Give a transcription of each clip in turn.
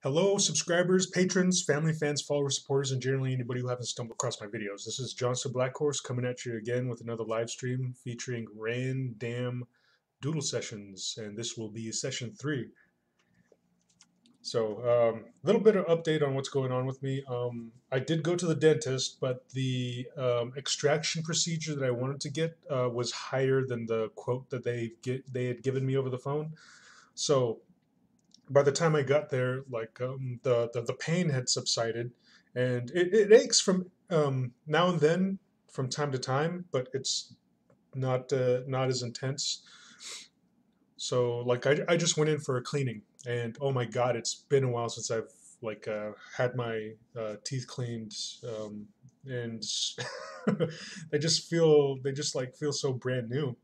Hello, subscribers, patrons, family, fans, followers, supporters, and generally anybody who haven't stumbled across my videos. This is Johnston Blackhorse coming at you again with another live stream featuring Randamn Doodle sessions, and this will be session 3. So, a little bit of update on what's going on with me. I did go to the dentist, but the extraction procedure that I wanted to get was higher than the quote that they had given me over the phone. So by the time I got there, like the pain had subsided, and it aches from now and then, from time to time, but it's not as intense. So like I just went in for a cleaning, and oh my God, it's been a while since I've like had my teeth cleaned, and they just like feel so brand new.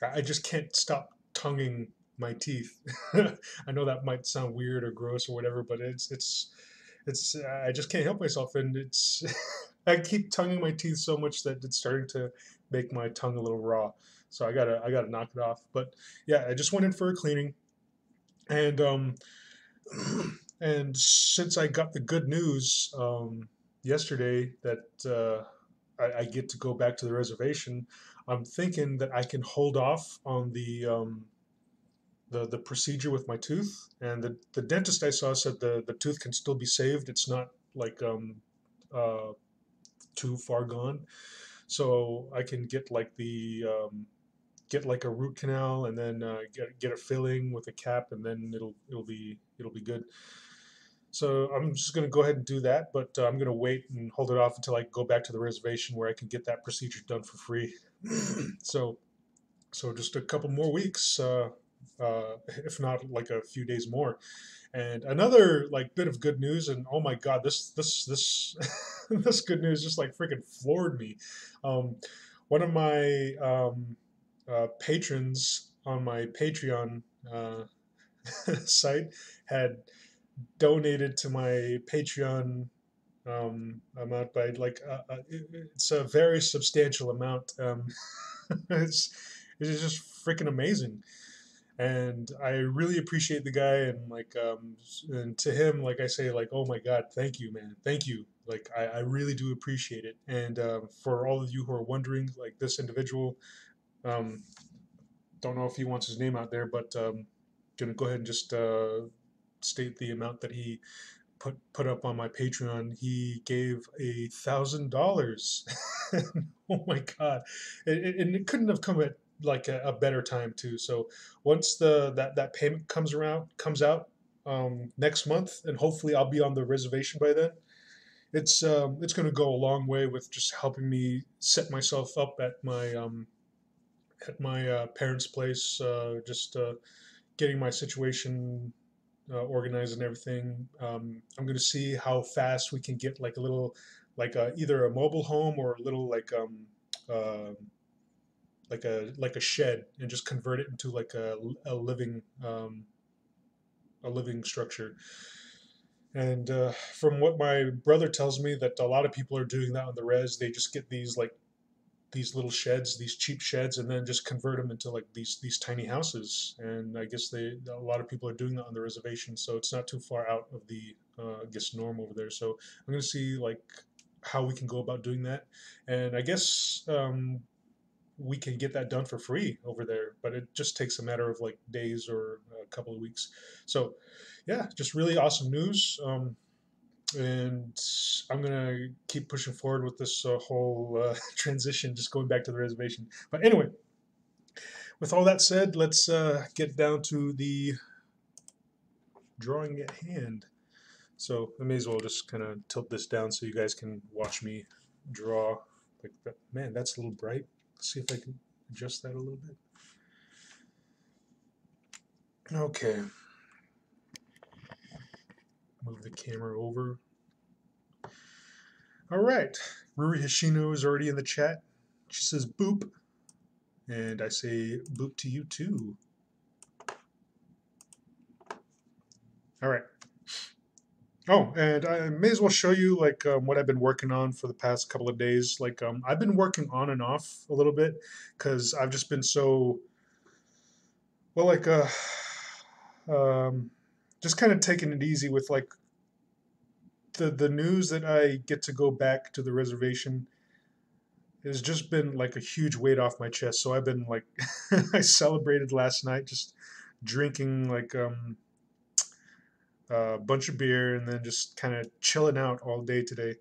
I just can't stop tonguing my teeth. I know that might sound weird or gross or whatever, but it's I just can't help myself, and it's I keep tonguing my teeth so much that it's starting to make my tongue a little raw. So I gotta knock it off. But yeah, I just went in for a cleaning, and and since I got the good news yesterday that I get to go back to the reservation, I'm thinking that I can hold off on the procedure with my tooth. And the dentist I saw said the tooth can still be saved. It's not like uh, too far gone, so I can get like the get like a root canal, and then get a filling with a cap, and then it'll be good. So I'm just going to go ahead and do that, but I'm going to wait and hold it off until I go back to the reservation where I can get that procedure done for free. so so just a couple more weeks, if not like a few days more. And another like bit of good news, and oh my God, this this good news just like freaking floored me. Um, One of my patrons on my Patreon site had donated to my Patreon amount by like it's a very substantial amount. It's just freaking amazing, and I really appreciate the guy. And like and to him, like I say, like, oh my God, thank you, man, thank you. Like I really do appreciate it. And for all of you who are wondering, like this individual, um, don't know if he wants his name out there, but gonna go ahead and just state the amount that he put up on my Patreon. He gave $1,000. Oh my God! And it couldn't have come at like a better time too. So once that payment comes out next month, and hopefully I'll be on the reservation by then. It's going to go a long way with just helping me set myself up at my parents' place. Just getting my situation organized and everything. I'm going to see how fast we can get like a little, like either a mobile home or a little uh, like a shed, and just convert it into like a living structure. And from what my brother tells me, that a lot of people are doing that on the res. They just get these like these little sheds, these cheap sheds, and then just convert them into like these tiny houses. And I guess a lot of people are doing that on the reservation, so it's not too far out of the I guess norm over there. So I'm going to see like how we can go about doing that, and I guess we can get that done for free over there. But it just takes a matter of like days or a couple of weeks. So yeah, just really awesome news. And I'm gonna keep pushing forward with this whole transition, just going back to the reservation. But anyway, with all that said, let's get down to the drawing at hand. So I may as well just kind of tilt this down so you guys can watch me draw. Like that. Man, that's a little bright. Let's see if I can adjust that a little bit. Okay. Move the camera over. All right. Ruri Hashino is already in the chat. She says boop. And I say boop to you too. All right. Oh, and I may as well show you like what I've been working on for the past couple of days. Like I've been working on and off a little bit because I've just been so well. Like um, just kind of taking it easy with like the news that I get to go back to the reservation has just been like a huge weight off my chest. So I've been like, I celebrated last night just drinking like a bunch of beer and then just kind of chilling out all day today.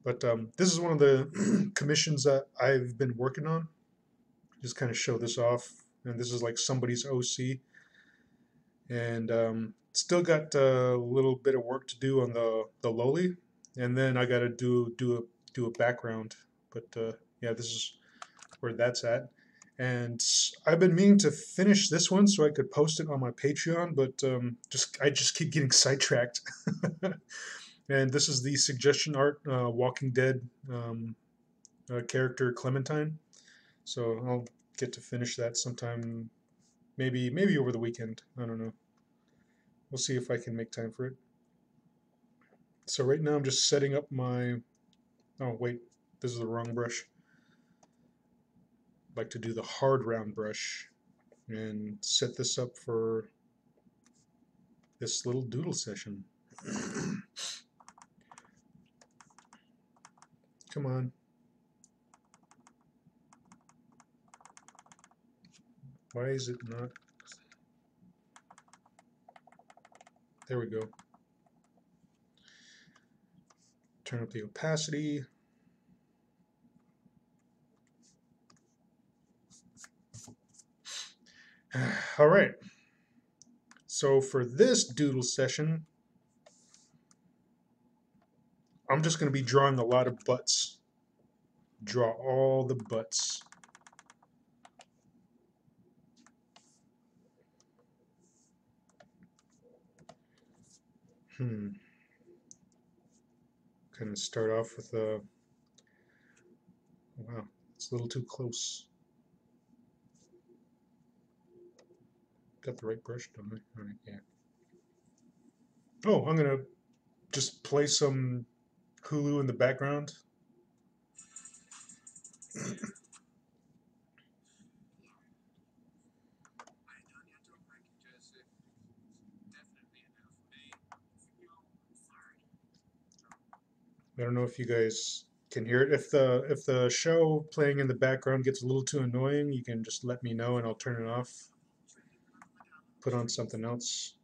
But this is one of the commissions that I've been working on. Just kind of show this off. And this is like somebody's OC. And still got a little bit of work to do on the lowly. And then I got to do a background. But yeah, this is where that's at. And I've been meaning to finish this one so I could post it on my Patreon, but I just keep getting sidetracked. And this is the suggestion art Walking Dead character Clementine. So I'll get to finish that sometime, maybe over the weekend. I don't know. We'll see if I can make time for it. So right now I'm just setting up my. Oh wait, this is the wrong brush. Like to do the hard round brush and set this up for this little doodle session. Come on. Why is it not? There we go. Turn up the opacity. All right. So for this doodle session, I'm just going to be drawing a lot of butts. Draw all the butts. Kind of start off with a. Wow, it's a little too close. Got the right brush, don't I? All right, yeah. Oh, I'm gonna just play some Hulu in the background. I don't know if you guys can hear it. If the show playing in the background gets a little too annoying, you can just let me know and I'll turn it off. Put on something else.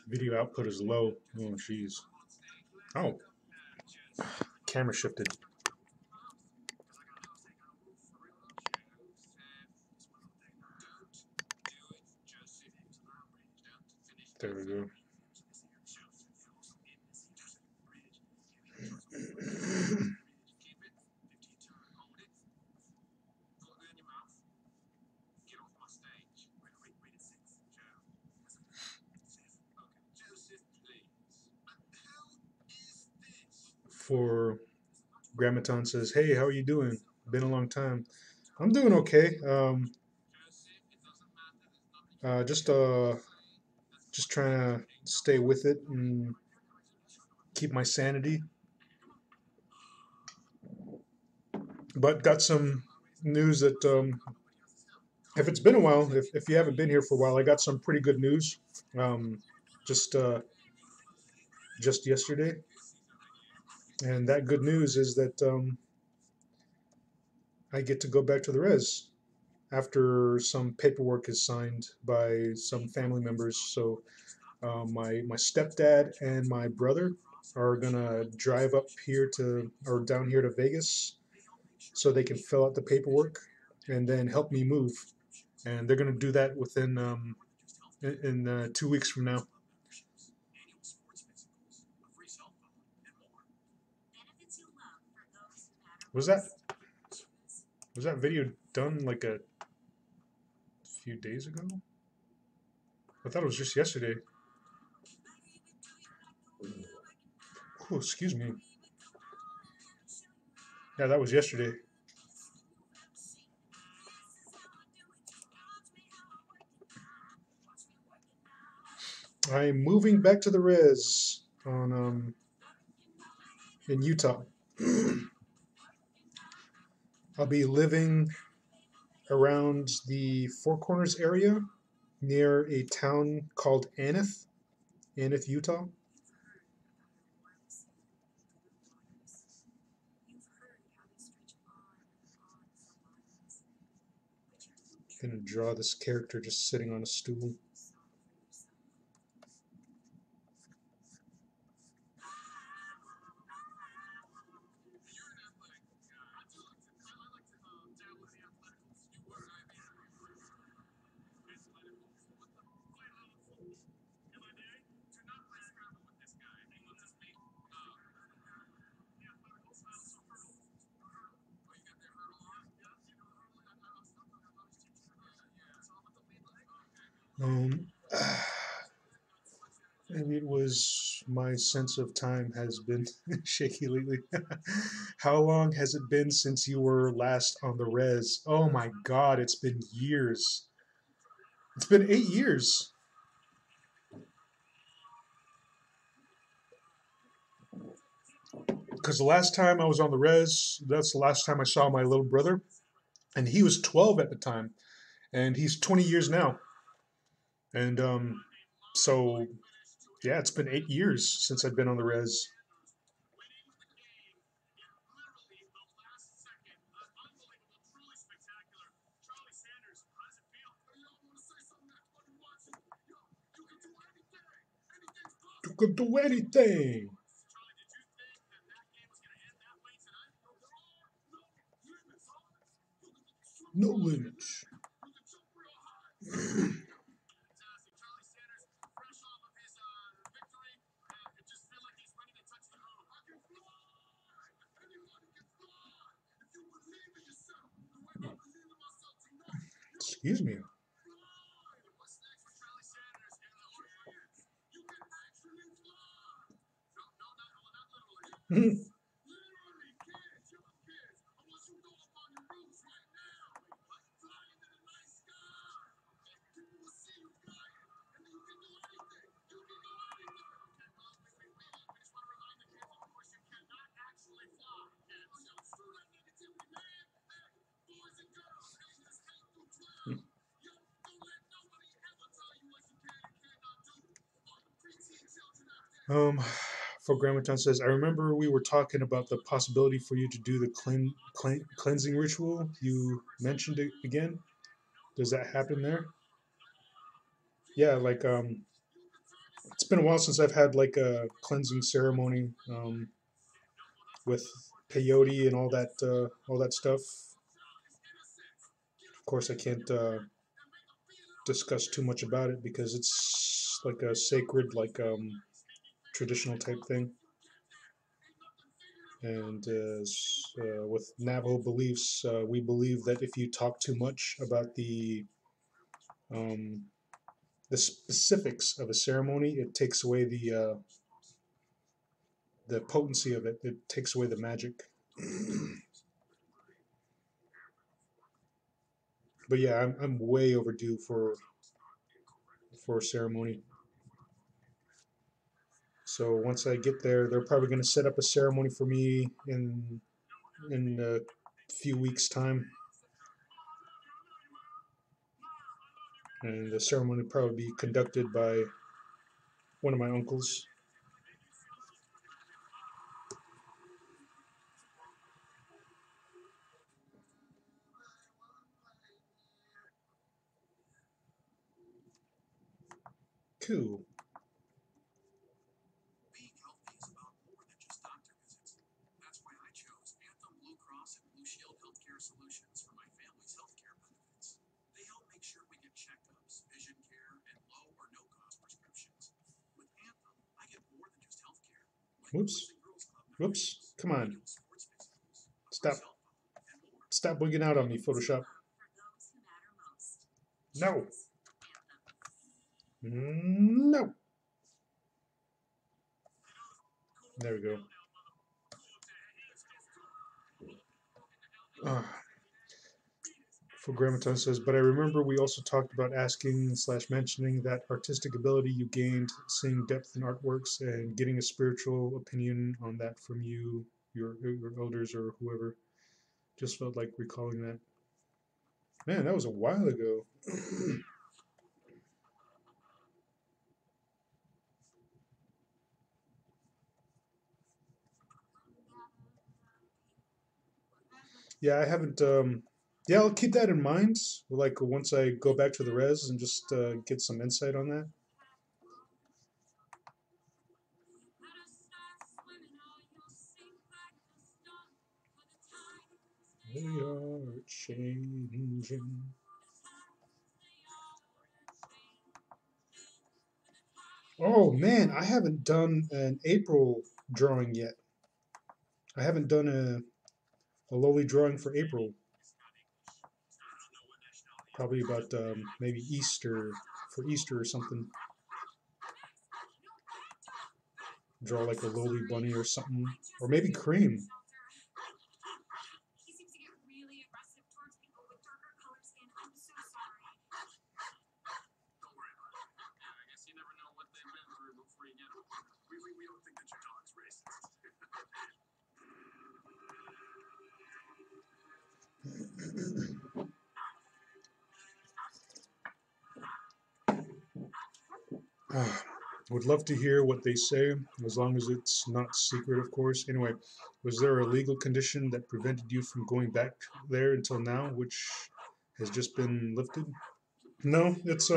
Video output is low. Oh, jeez. Oh, camera shifted. There we go. For Grammaton says, "Hey, how are you doing? Been a long time. I'm doing okay. Uh, just uh, just trying to stay with it and keep my sanity. But got some news that if it's been a while, if you haven't been here for a while, I got some pretty good news. Um, just just yesterday, and that good news is that I get to go back to the res after some paperwork is signed by some family members. So my stepdad and my brother are gonna drive up here to or down here to Vegas so they can fill out the paperwork and then help me move. And they're gonna do that within in 2 weeks from now. Was that was that video done like a few days ago? I thought it was just yesterday. Oh, excuse me. Yeah, that was yesterday. I'm moving back to the res on in Utah. I'll be living around the Four Corners area near a town called Aneth, Utah. I'm gonna draw this character just sitting on a stool. Um, Maybe it was my sense of time has been shaky lately. How long has it been since you were last on the res? Oh my god, it's been years. It's been 8 years. Because the last time I was on the res, that's the last time I saw my little brother. And he was 12 at the time. And he's 20 years now. And so, yeah, it's been 8 years since I've been on the res. You could do anything. No limits. Excuse me. Um, for Grammaton says, I remember we were talking about the possibility for you to do the cleansing ritual. You mentioned it again. Does that happen there? Yeah, like it's been a while since I've had like a cleansing ceremony with peyote and all that stuff. Of course, I can't discuss too much about it because it's like a sacred, like traditional type thing. And with Navajo beliefs, we believe that if you talk too much about um, the specifics of a ceremony, it takes away the potency of it. It takes away the magic. But yeah, I'm way overdue for a ceremony. So once I get there, they're probably going to set up a ceremony for me in a few weeks' time, and the ceremony will probably be conducted by one of my uncles. Cool. Being healthy is about more than just doctor visits. That's why I chose Anthem Blue Cross and Blue Shield Healthcare Solutions for my family's healthcare benefits. They help make sure we get checkups, vision care, and low or no cost prescriptions. With Anthem, I get more than just healthcare. Like Whoops. Boys and Girls Club Whoops. memberships, Come on. annual sports physicals, a free Stop. cell phone, and more. Stop wigging out on me, Photoshop. No. No. There we go. Uh, For Grammaton says, but I remember we also talked about asking slash mentioning that artistic ability you gained seeing depth in artworks and getting a spiritual opinion on that from you, your elders or whoever. Just felt like recalling that. Man, that was a while ago. Yeah, I haven't. Yeah, I'll keep that in mind. Like once I go back to the res and just get some insight on that. We are changing. Oh man, I haven't done an April drawing yet. I haven't done a lowly drawing for April. Probably about maybe Easter, for Easter or something. Draw like a lowly bunny or something, or maybe cream. Don't worry about it. Yeah, I guess you never know what they've been through before you get them. We don't think that your dog's racist. Would love to hear what they say, as long as it's not secret, of course. Anyway, was there a legal condition that prevented you from going back there until now, which has just been lifted? No, it's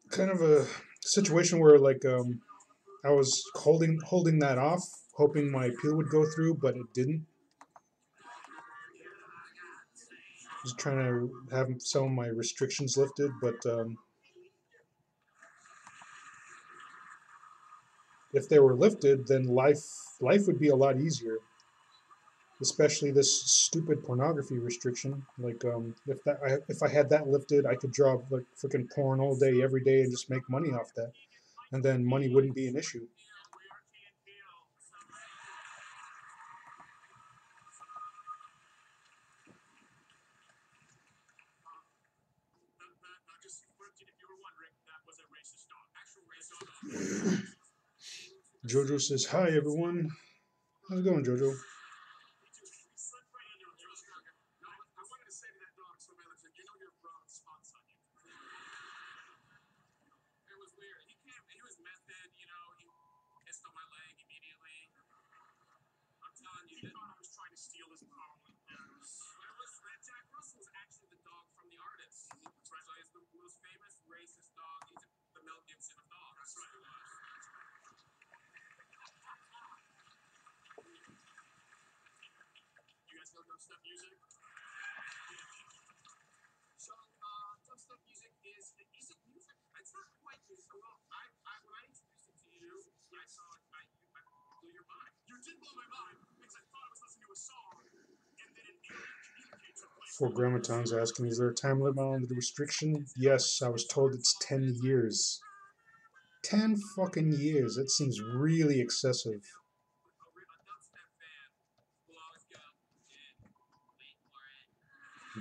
kind of a situation where like I was holding that off, hoping my appeal would go through, but it didn't. Just trying to have some of my restrictions lifted, but if they were lifted, then life would be a lot easier. Especially this stupid pornography restriction. Like if I had that lifted, I could draw like freaking porn all day, every day, and just make money off that, and then money wouldn't be an issue. Just if you were wondering, that was a racist dog. Actual racist dog. Jojo says hi everyone. How's it going, Jojo? I wanted to say to that dog so bad, you know your brown spots on you. It was weird. He was method, he pissed on my leg immediately. I'm telling you, he thought I was trying to steal his bone. That Jack Russell was actually the dog from The Artist. That's right. So he's the most famous racist dog. He's the Mel Gibson of dogs. That's right. You guys know dubstep music? So, dubstep music is it music? It's not quite music. Well, when I introduced it to you, I saw it. I blew your mind. You did blow my mind because I thought I was listening to a song, and then an alien communicates with For Grammaton's asking, is there a time limit on the restriction? Yes, I was told it's 10 years. 10 fucking years. That seems really excessive.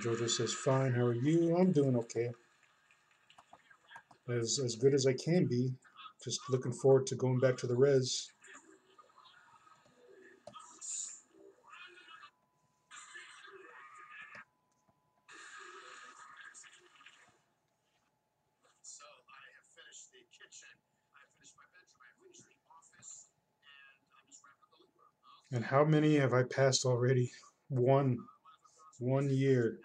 Jojo says, fine, how are you? I'm doing okay. As good as I can be. Just looking forward to going back to the res. So I have finished the kitchen, I finished my bedroom, I finished the office, and I'm just wrapping the living room. And how many have I passed already? One. 1 year.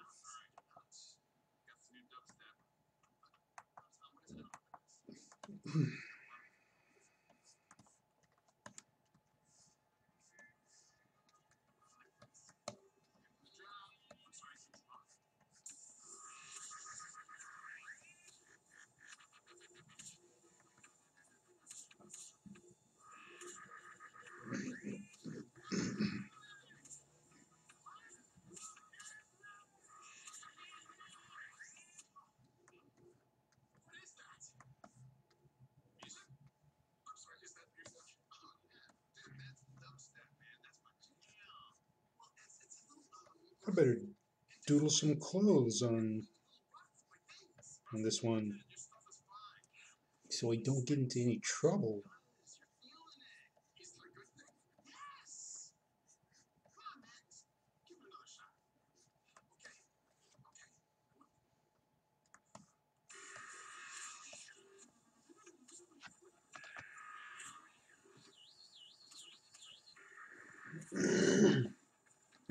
I better doodle some clothes on this one so I don't get into any trouble.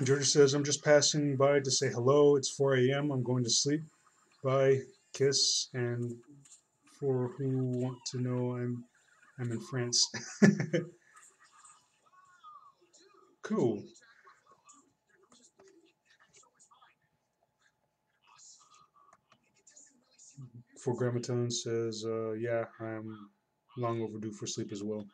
Georgia says, I'm just passing by to say hello. It's 4 a.m. I'm going to sleep. Bye. Kiss. And for who want to know, I'm in France. Cool. For Grammatone says, yeah, I'm long overdue for sleep as well.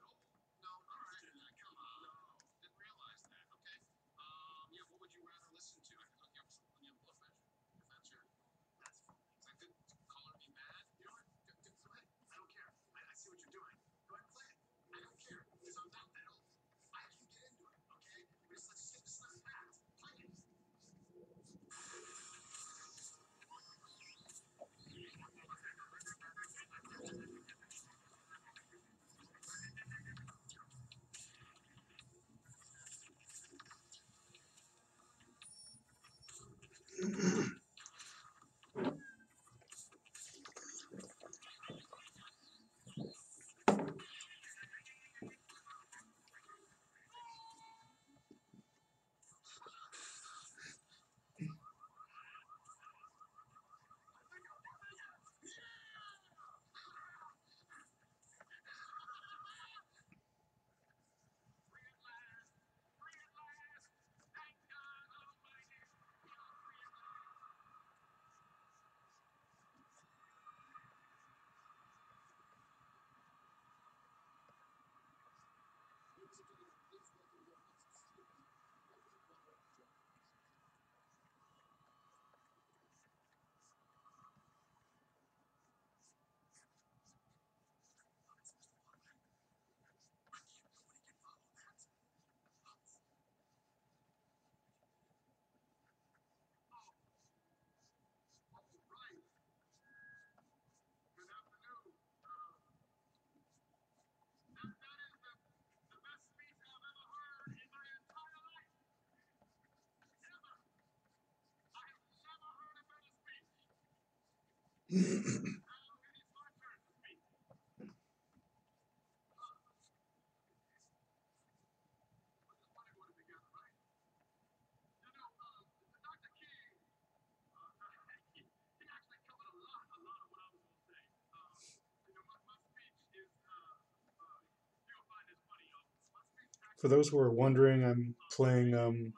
For those who are wondering, I'm playing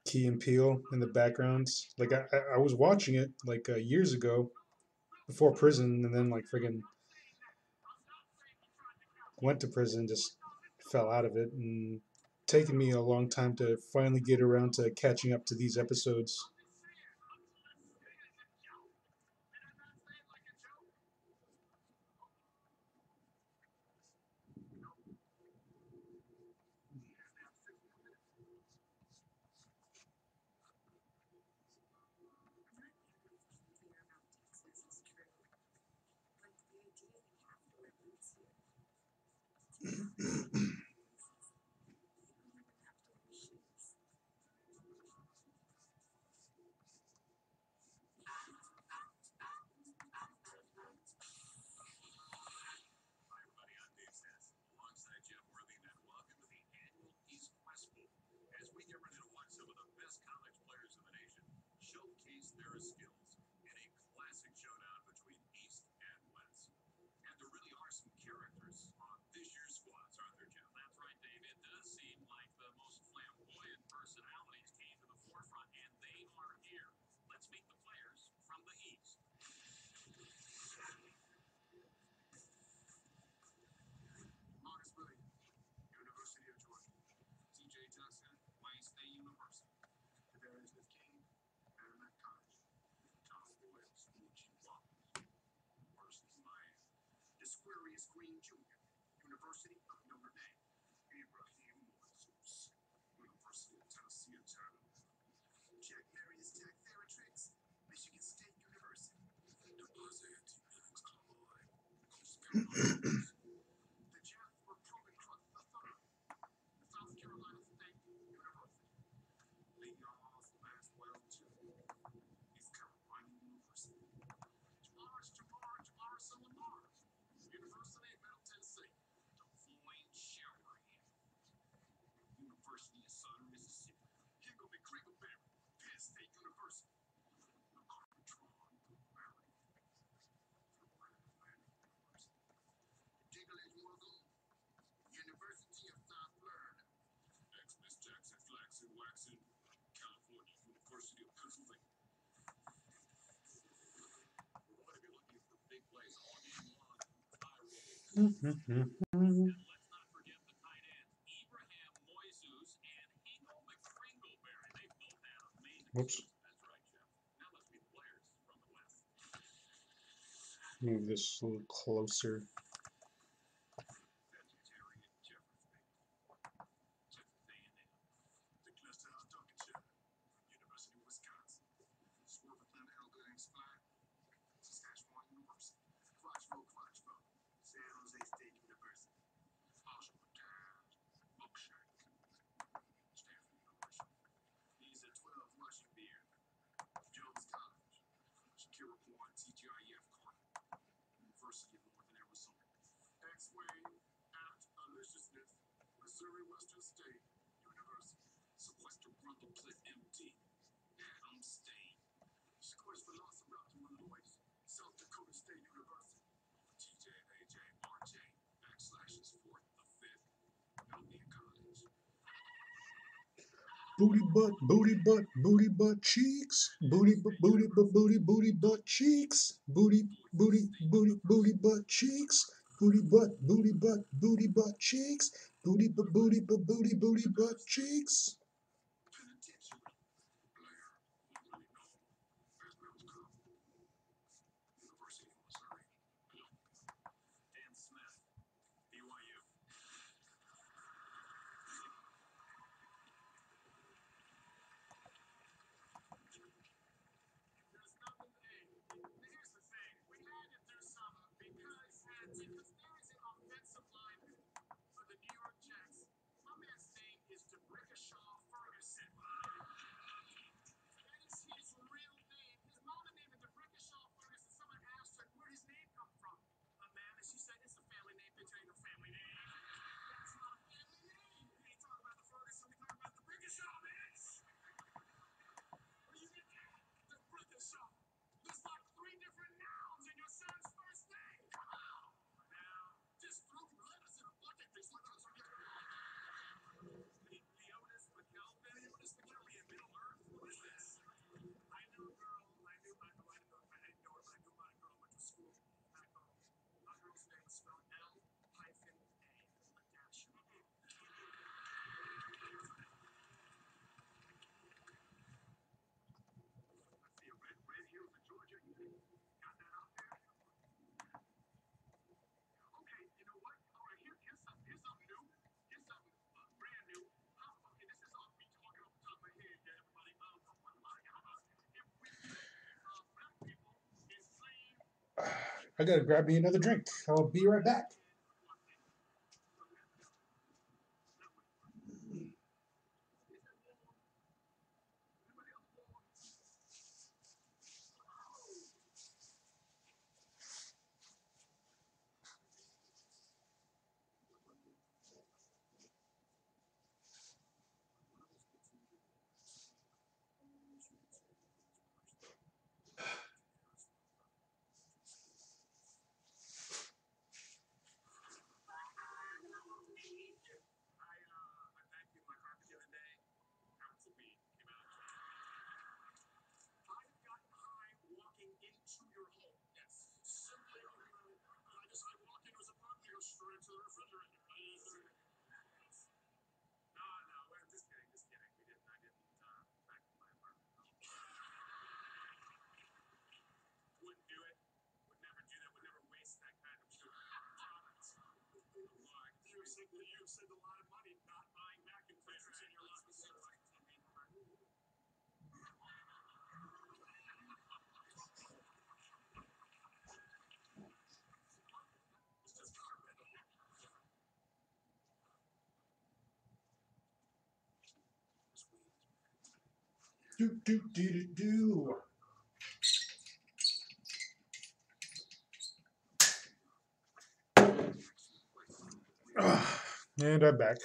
Key and Peele in the background. Like I was watching it like years ago before prison, and then like friggin' went to prison, just fell out of it, and taken me a long time to finally get around to catching up to these episodes. Michigan State University. Deposit Phoenix Cowboy. The Jets were proven trust the third. South Carolina State University. Lee Hall's last well too. East Carolina University. Jamar Lamar. University of Middle Tennessee. DeVoyne Shelburne. University of Southern Mississippi. Hingle McCraven-Barry. Penn State University. Carpentron Valley. Diggle's Morgan. University of South Florida. Ex-Miss Jackson Flaxen Waxen. California University of Pennsylvania. We're going to be looking for big plays all game long. And let's not forget the tight ends, Ibrahim Moises and Hingle McCringleberry. They both had amazing Whoops. seasons. That's right, Jeff. Now let's meet the players from the West. Move this a little closer. Vegetarian Jefferson. Texas A&M. The Cluster House Duncan Chapman. University of Wisconsin. Swerve Atlanta Hellgang's Fly. Saskatchewan University. Crotchville. San Jose State University. Oshawa Downs. Oakshank. Stanford University. He's a 12 rushing beer. Jones College. Shakira Point, TGIF Carter. University of Northern Arizona. X-Wing at Aliciousness. Missouri Western State University. Sequester Brundle MD. Adams State. Scores Velociraptor Illinois. South Dakota State University. TJ AJ RJ. Backslashes 4th the 5th. Albion College. Booty butt cheeks. Booty butt cheeks. Booty butt cheeks. Booty butt cheeks. Booty butt cheeks. Penitentiary. Blair, formerly known as Mount Carmel. University of Missouri. Dan Smith, BYU. There's nothing. Here's the thing. We had to do something because there is an offensive lineman for the New York Jets. My man's name is DeBrickashaw Ferguson. That is his real name. His mama named him DeBrickashaw Ferguson. Someone asked her where his name come from. And she said it's a family name. Bitch, ain't a family name. That's not a family name. We ain't talking about the Ferguson. We talking about DeBrickashaw, bitch. Where you get that? DeBrickashaw. There's like 3 different nouns in your son's first name. Come on. Now, just throw letters in a bucket. These letters are getting Leonis McKelvey in Middle Earth. What is this? I knew a girl. I didn't know her, but I knew my girl went to school back home. My girl's name is spelled L-A. Adaption. I see a red hills in Georgia. Got that out there? Okay, you know what? All right, here's something new. Here's something brand new. Okay, this is off me talking off the top of my head, yeah, everybody. How about if we black people enslaved? I gotta grab me another drink. I'll be right back. I vacuumed my carpet the other day. Council weed came out. I have gotten high walking into your home. Yes. Simply, I decided to walk into his apartment and go straight to the refrigerator. No, well, just kidding. I didn't vacuum my apartment. Wouldn't do it. Would never do that. Would never waste that kind of product. You've saved a lot of money not buying vacuum cleaners in your life. Do. And I'm back.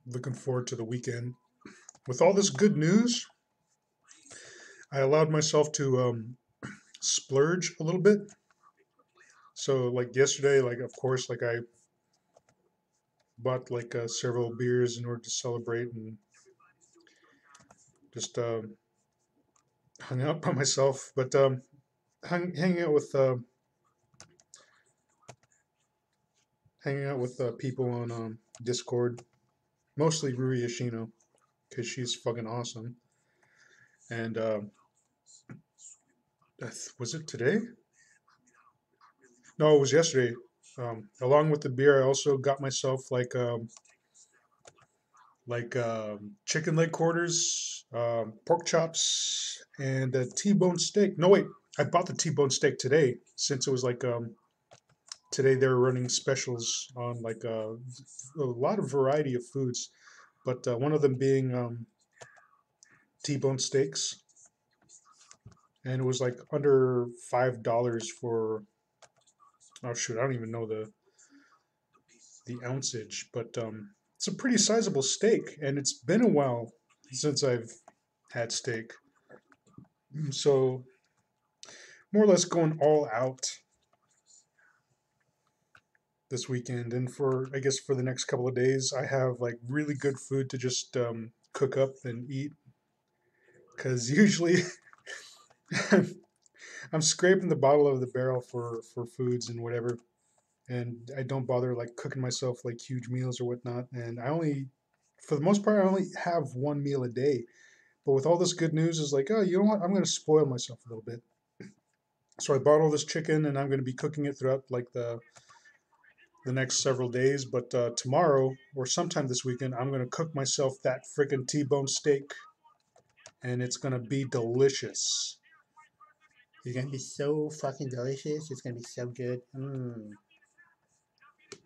Looking forward to the weekend. With all this good news, I allowed myself to splurge a little bit. So, like yesterday, like of course, like I bought like several beers in order to celebrate, and just hung out by myself. But hanging out with people on Discord, mostly Rui Yoshino, because she's fucking awesome. And was it today? No, it was yesterday. Along with the beer, I also got myself chicken leg quarters, pork chops, and a T-bone steak. No, wait, I bought the T-bone steak today since it was like today they were running specials on like a lot of variety of foods, but one of them being T-bone steaks, and it was like under $5 for, oh shoot, I don't even know the ounceage, but it's a pretty sizable steak, and it's been a while since I've had steak. So more or less going all out this weekend, and for I guess for the next couple of days, I have like really good food to just cook up and eat. Because usually I'm scraping the bottom of the barrel for foods and whatever, and I don't bother like cooking myself like huge meals or whatnot. And I only, for the most part, I only have one meal a day. But with all this good news, is like, oh, you know what? I'm going to spoil myself a little bit. So I bought all this chicken, and I'm going to be cooking it throughout like the next several days. But tomorrow or sometime this weekend, I'm going to cook myself that freaking T-bone steak, and it's going to be delicious. It's gonna be so fucking delicious. It's gonna be so good.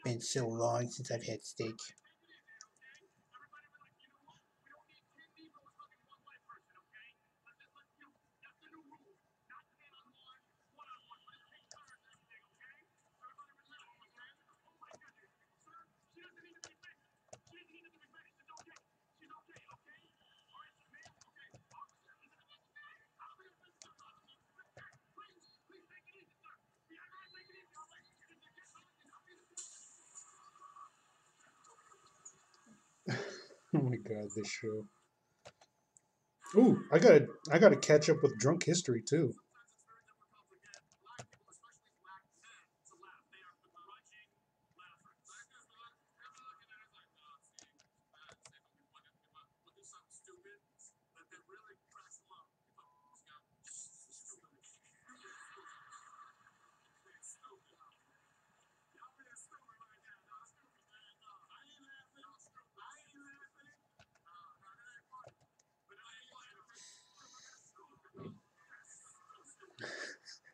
Been so long since I've had steak. Oh my god, this show. Ooh, I gotta catch up with Drunk History too.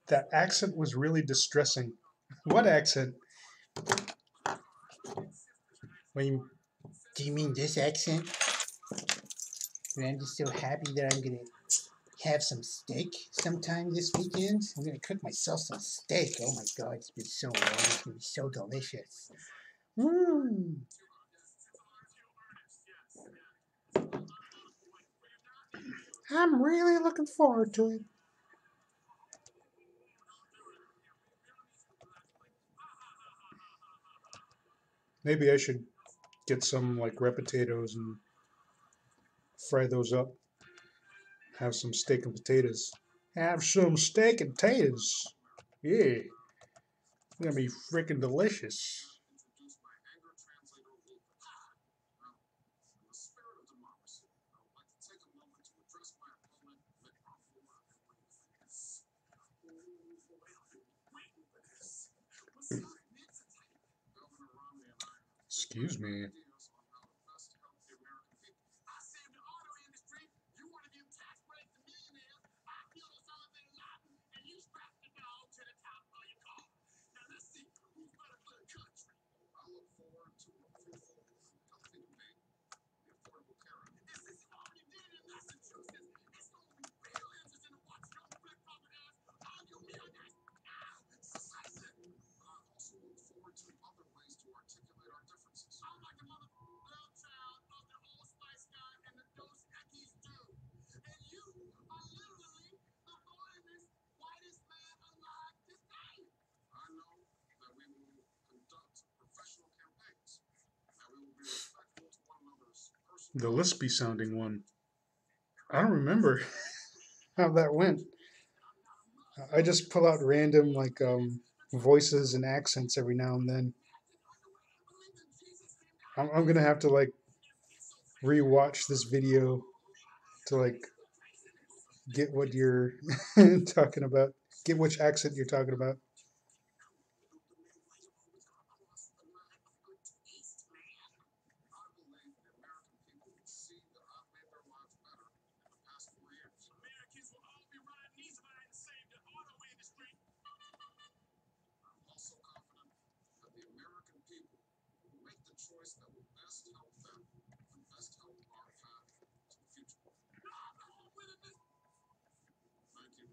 That accent was really distressing. What accent? When do you mean this accent? And I'm just so happy that I'm gonna have some steak sometime this weekend. I'm gonna cook myself some steak. Oh my god, it's been so long. It's gonna be so delicious. Mmm. I'm really looking forward to it. Maybe I should get some like red potatoes and fry those up. Have some steak and potatoes. Have some steak and potatoes. Yeah, it's gonna be freaking delicious. Excuse me. The lispy sounding one. I don't remember how that went. I just pull out random like voices and accents every now and then. I'm gonna have to like rewatch this video to like get what you're talking about. Get which accent you're talking about. Americans will all be riding these vines to save the auto industry. I'm also confident that the American people will make the choice that will best help them and best help our path to the future. Thank you.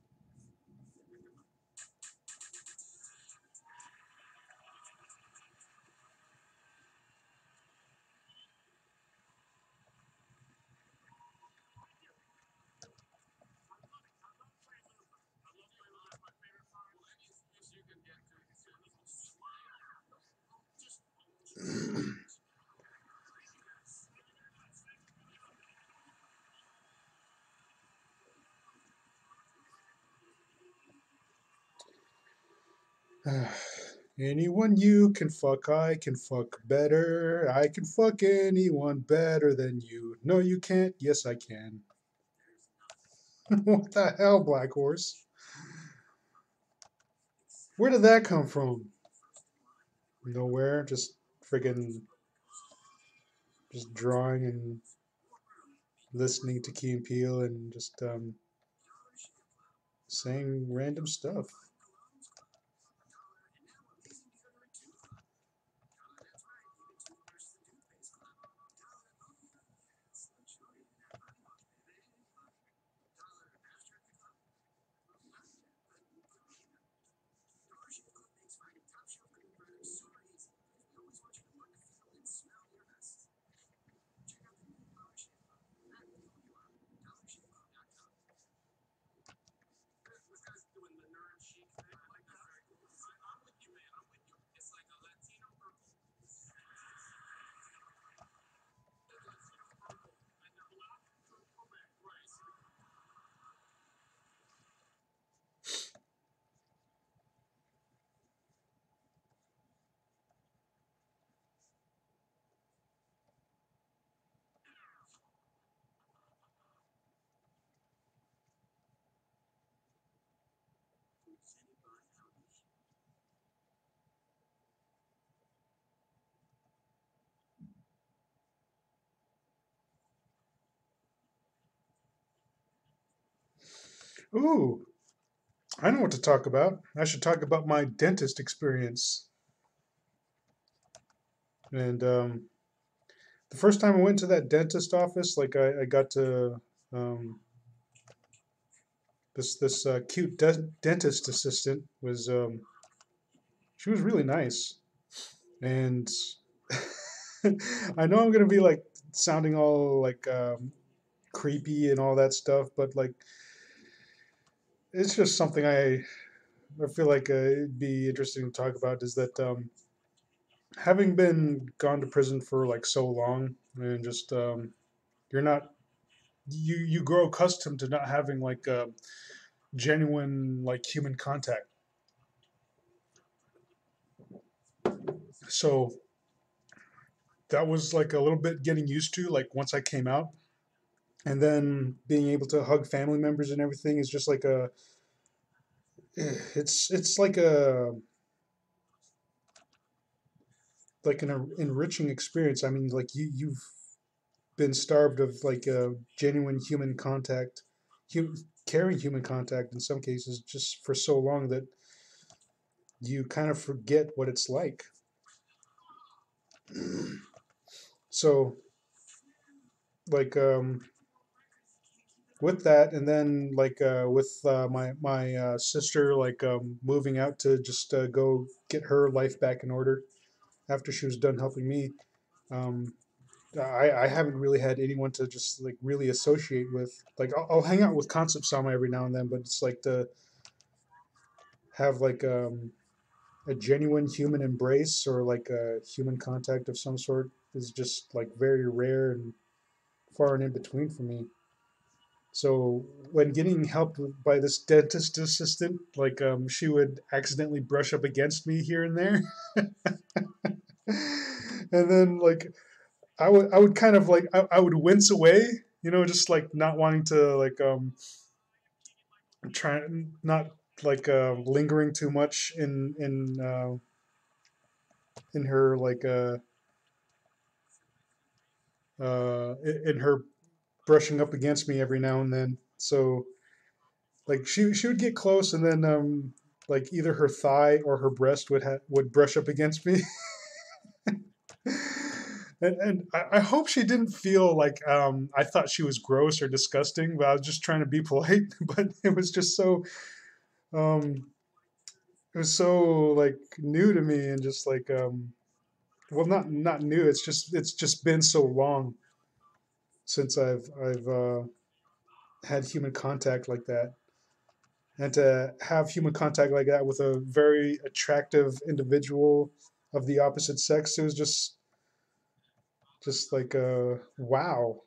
Anyone you can fuck, I can fuck better. I can fuck anyone better than you. No, you can't. Yes, I can. What the hell, Black Horse? Where did that come from? Nowhere. Just friggin' just drawing and listening to Key and Peele and just saying random stuff. This guy's doing the nerd chic thing. I like that. Very cool. I'm with you, man. I'm with you. It's like a Latino purple. Latino purple. And the black purple red. Right. Ooh, I know what to talk about. I should talk about my dentist experience. And the first time I went to that dentist office, like I got to um, this cute dentist assistant was she was really nice, and I know I'm gonna be like sounding all like creepy and all that stuff, but like it's just something I feel like it'd be interesting to talk about. Is that having been gone to prison for like so long and just you're not you grow accustomed to not having like genuine like human contact. So that was like a little bit getting used to like once I came out, and then being able to hug family members and everything is just like a it's like an enriching experience. I mean, like you've been starved of like genuine human contact, carrying human contact in some cases just for so long that you kind of forget what it's like. So like with that, and then like with my sister like moving out to just go get her life back in order after she was done helping me. Um, I haven't really had anyone to just like really associate with. Like I'll hang out with Concept Sama every now and then, but it's like to have like a genuine human embrace or like a human contact of some sort is just like very rare, and far and in between for me. So when getting help by this dentist assistant, like she would accidentally brush up against me here and there, and then like I would kind of like I would wince away, you know, just like not wanting to like try not like lingering too much in her like in her brushing up against me every now and then. So like she would get close, and then like either her thigh or her breast would brush up against me. And I hope she didn't feel like I thought she was gross or disgusting, but I was just trying to be polite. But it was just so um, it was so like new to me, and just like well, not new. It's just been so long since I've had human contact like that, and to have human contact like that with a very attractive individual of the opposite sex, it was just like wow.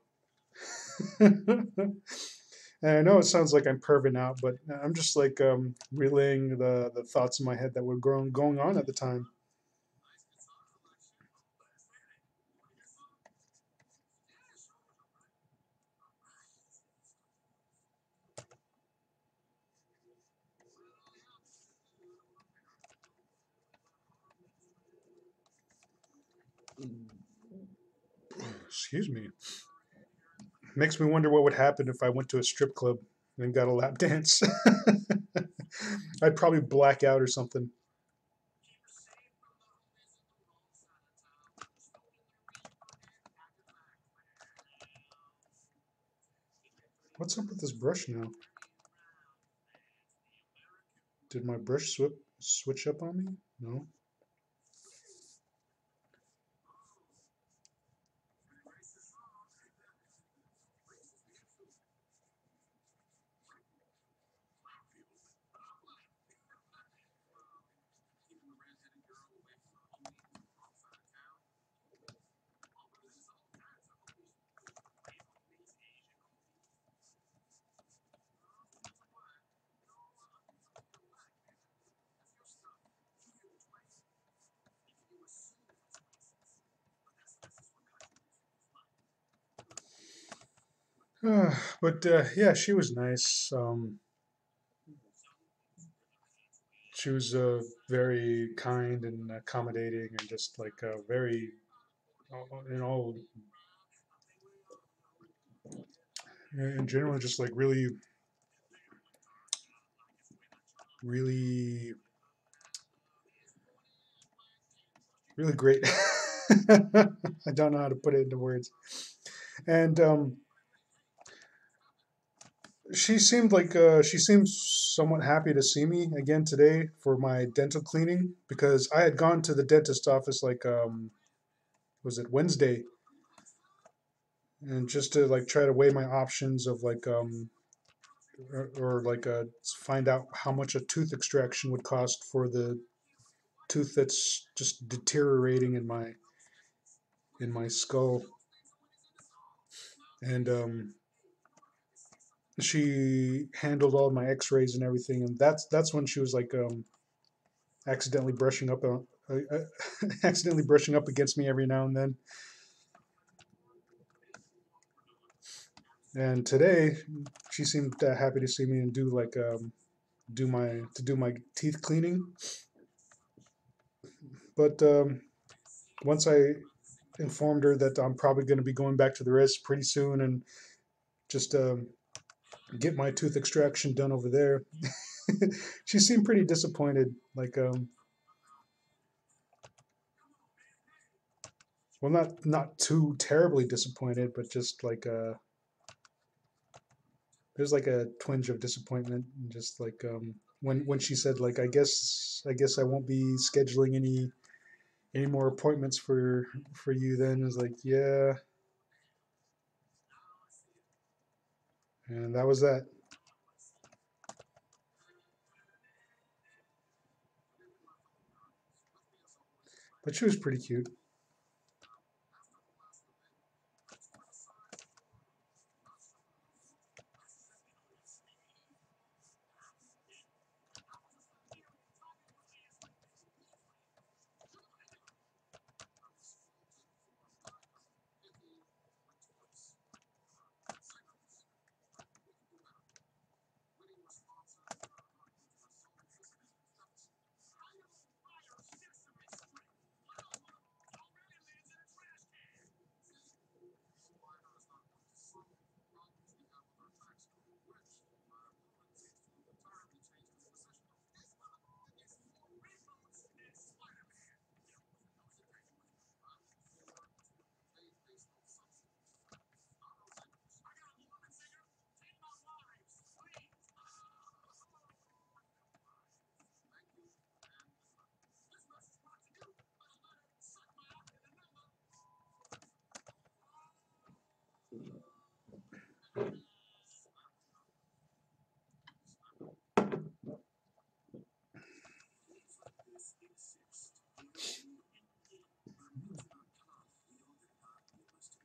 And I know it sounds like I'm perving out, but I'm just like relaying the thoughts in my head that were going on at the time. Excuse me. Makes me wonder what would happen if I went to a strip club and got a lap dance. I'd probably black out or something. What's up with this brush now? Did my brush switch up on me? No. But yeah, she was nice. She was very kind and accommodating, and just like very, you know, in general, just like really, really, really great. I don't know how to put it into words. And she seemed somewhat happy to see me again today for my dental cleaning, because I had gone to the dentist office like was it Wednesday, and just to like try to weigh my options of like or like find out how much a tooth extraction would cost for the tooth that's just deteriorating in my skull. And she handled all my x-rays and everything, and that's when she was like accidentally brushing up accidentally brushing up against me every now and then. And today she seemed happy to see me and do like do my teeth cleaning. But once I informed her that I'm probably going to be going back to the res pretty soon, and just get my tooth extraction done over there, she seemed pretty disappointed. Like well, not too terribly disappointed, but just like there's like a twinge of disappointment, and just like when she said like I guess I won't be scheduling any more appointments for you then. Is like, yeah, and that was that. But she was pretty cute.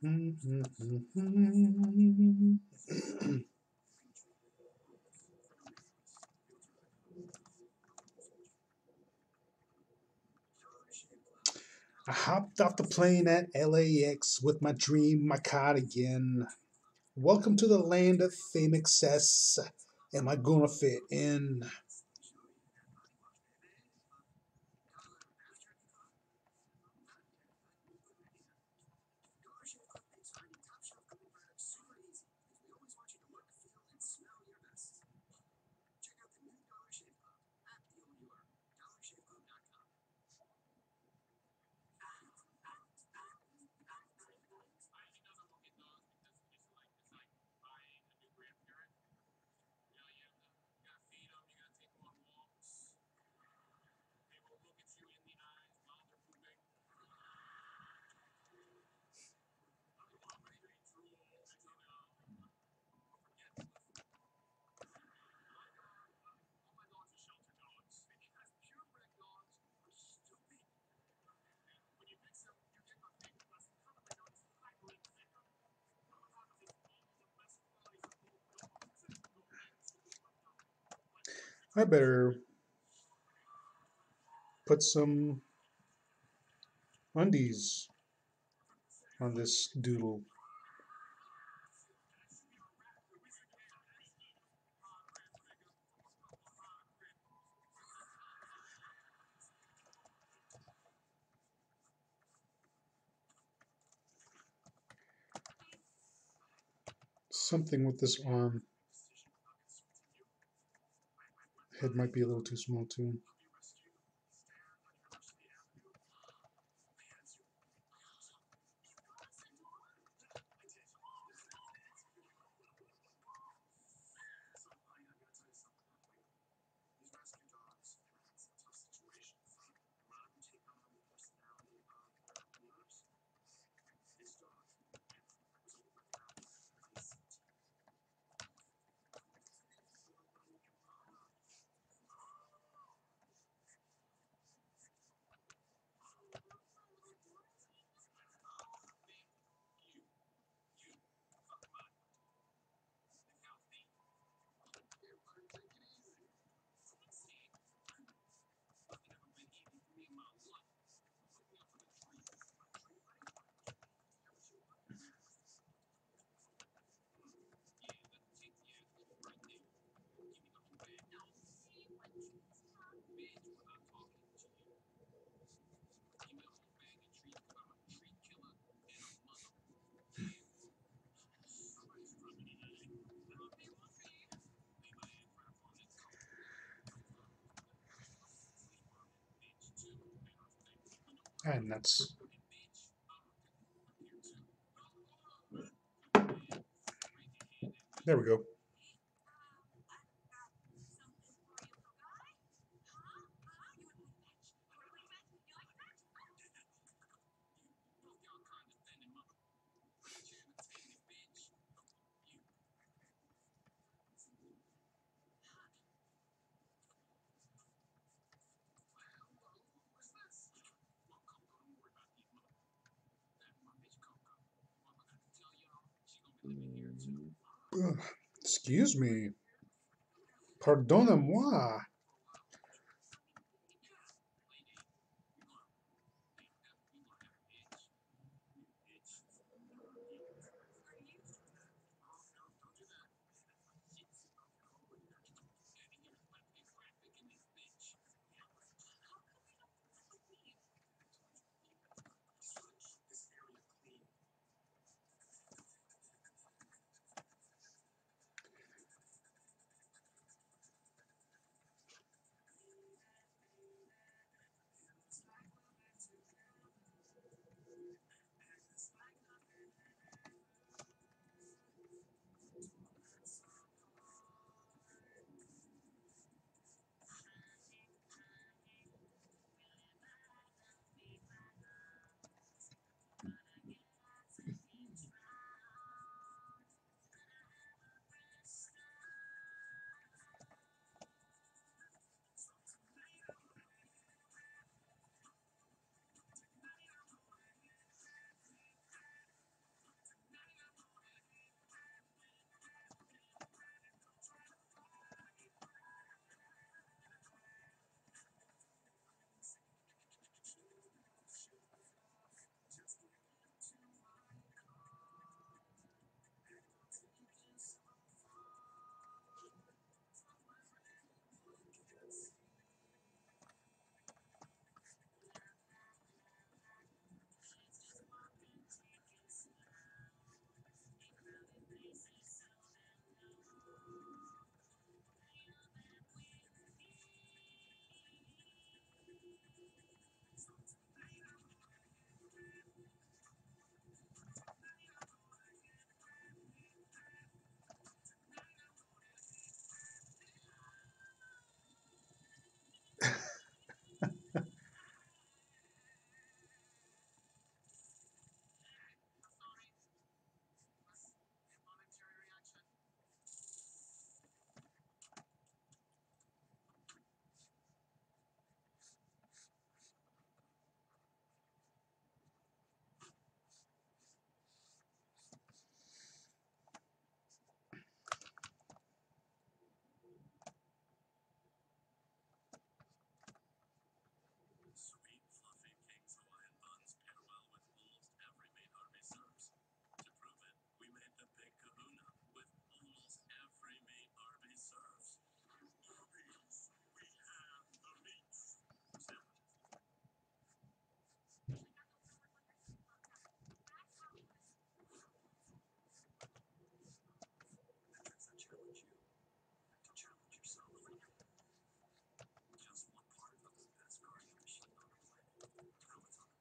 I hopped off the plane at LAX with my dream, my cardigan. Welcome to the land of fame excess. Am I gonna fit in? I better put some undies on this doodle. Something with this arm. Head might be a little too small too. Ah, nuts. There we go. Ugh, excuse me. Pardonnez-moi. Sweet, fluffy King's Hawaiian buns pair well with almost every meat Arby serves. To prove it, we made the big kahuna with almost every meat Arby serves. Arby's, we have the meats. Sandwiches. Metrics that challenge you to challenge yourself. Just one part of the best cardio machine on the planet. Throw it on.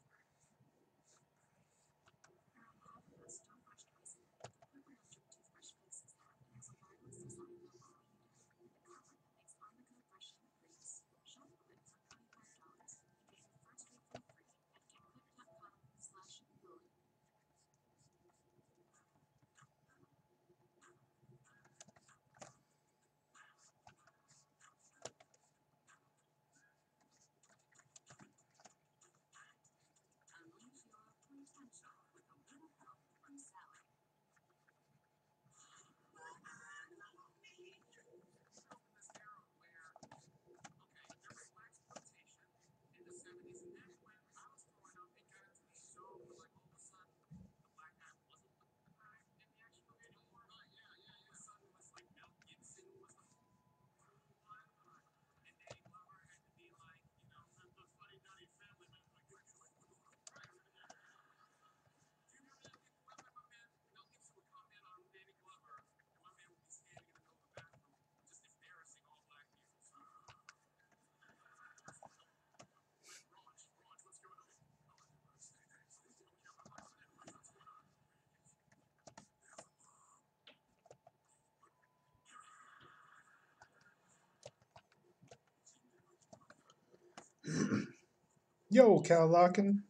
Yo, Cal Larkin.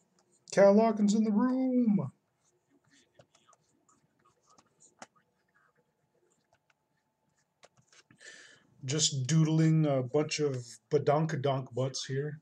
Cal Larkin's in the room. Just doodling a bunch of badonkadonk butts here.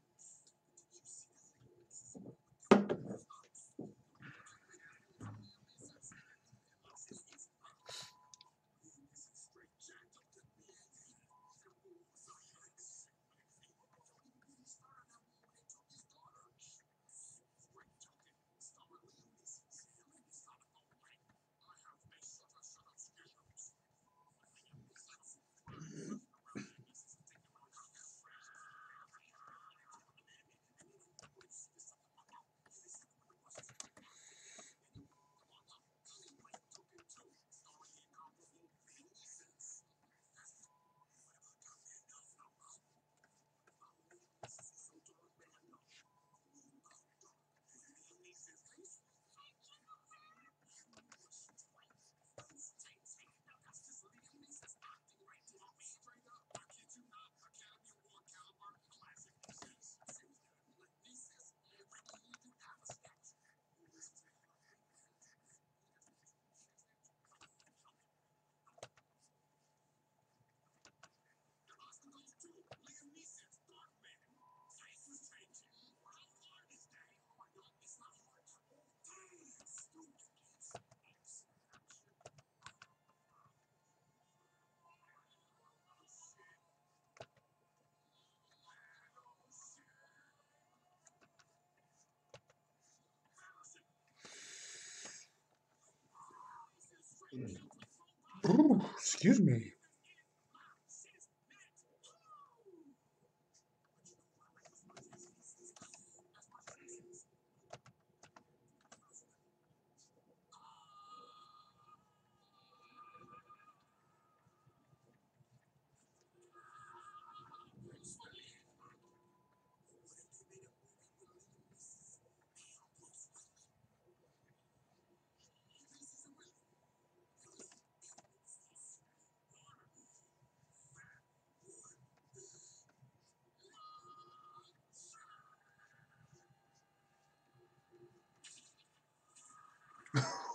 Ooh, excuse me.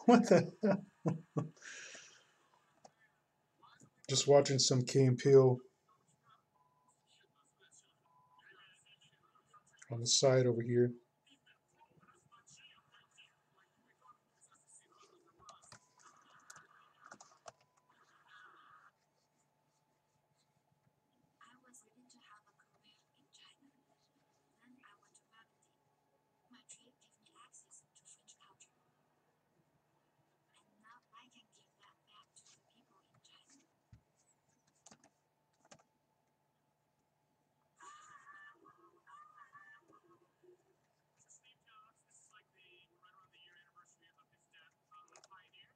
What the hell? Just watching some Key and Peele on the side over here. I was going to have a career in China. Then I went to marketing. My trip gave me access to French culture. And now I can give that back to the people in China. Steve Jobs, this is like the right around the year anniversary of his death. A pioneer, a classic pioneer. Can we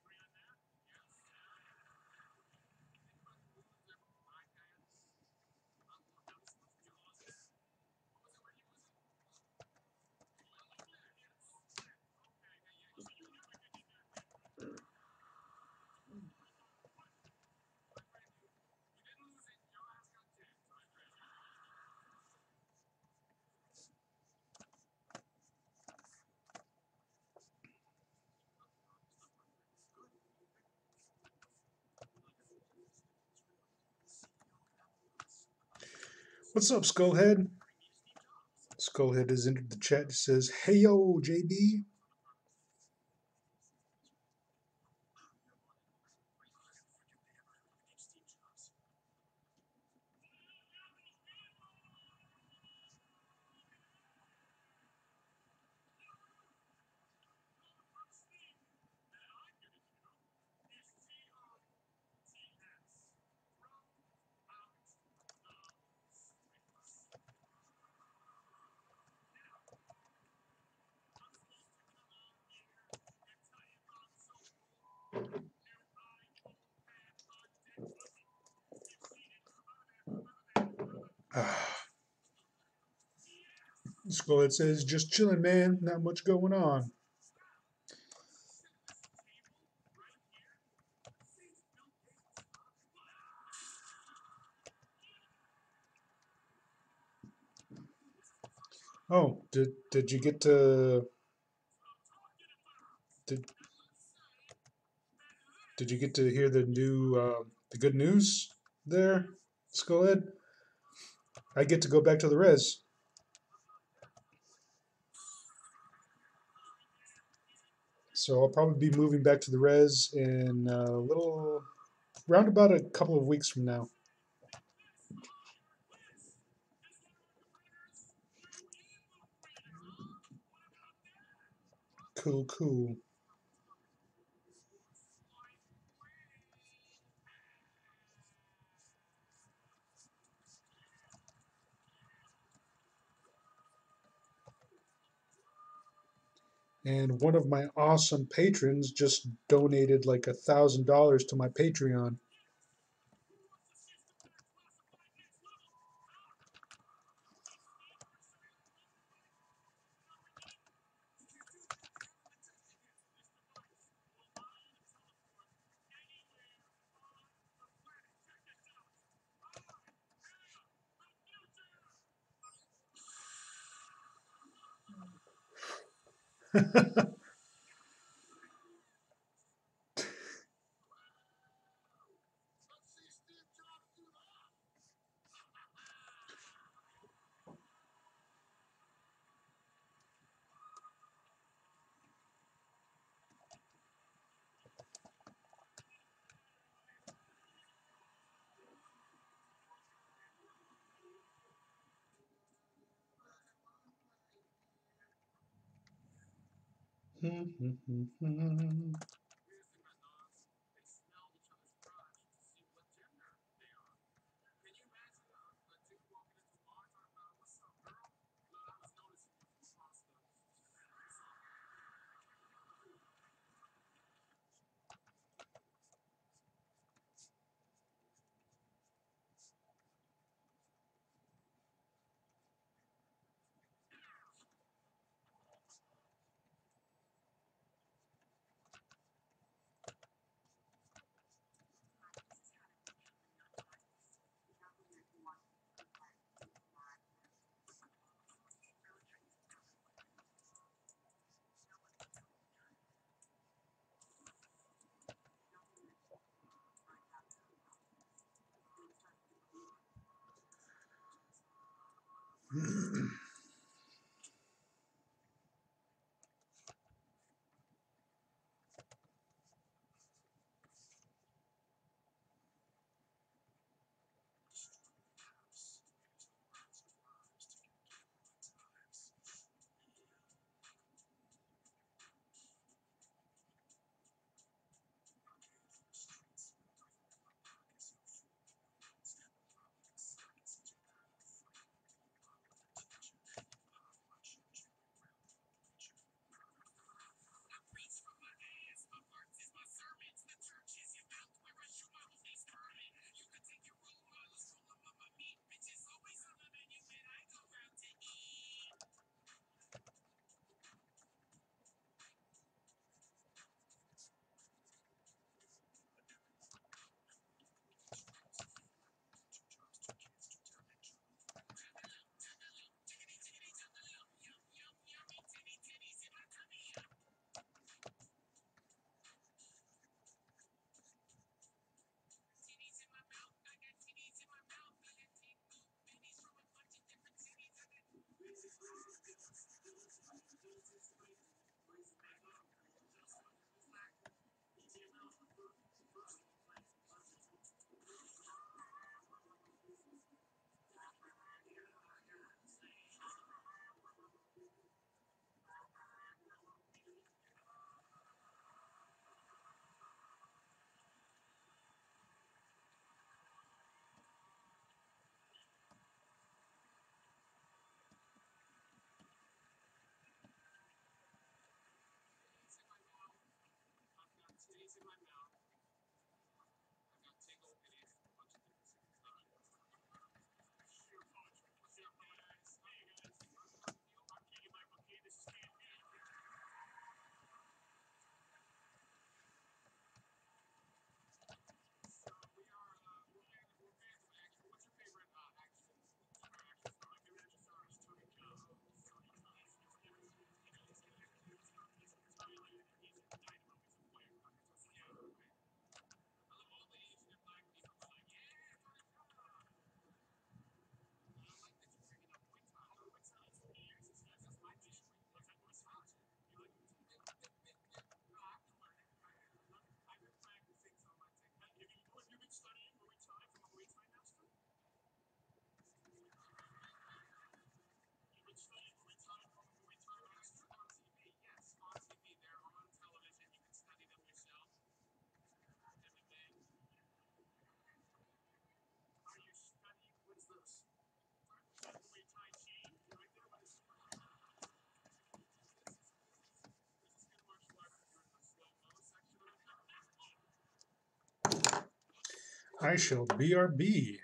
agree on that? Yes. Think about the movies like iPads, how this was Jaws. What was it? Where he was it? Yes. Okay. Yeah. So you never did that. You didn't lose it. Your ass got dead. What's up, Skullhead? Skullhead has entered the chat. It says, "Hey yo, JB." Skullhead says, "Just chilling, man. Not much going on." Oh, did you get to did did you get to hear the new the good news there, Skullhead? I get to go back to the res. So I'll probably be moving back to the res in a little, round about a couple of weeks from now. Cool, cool. And one of my awesome patrons just donated like $1,000 to my Patreon. I shall BRB.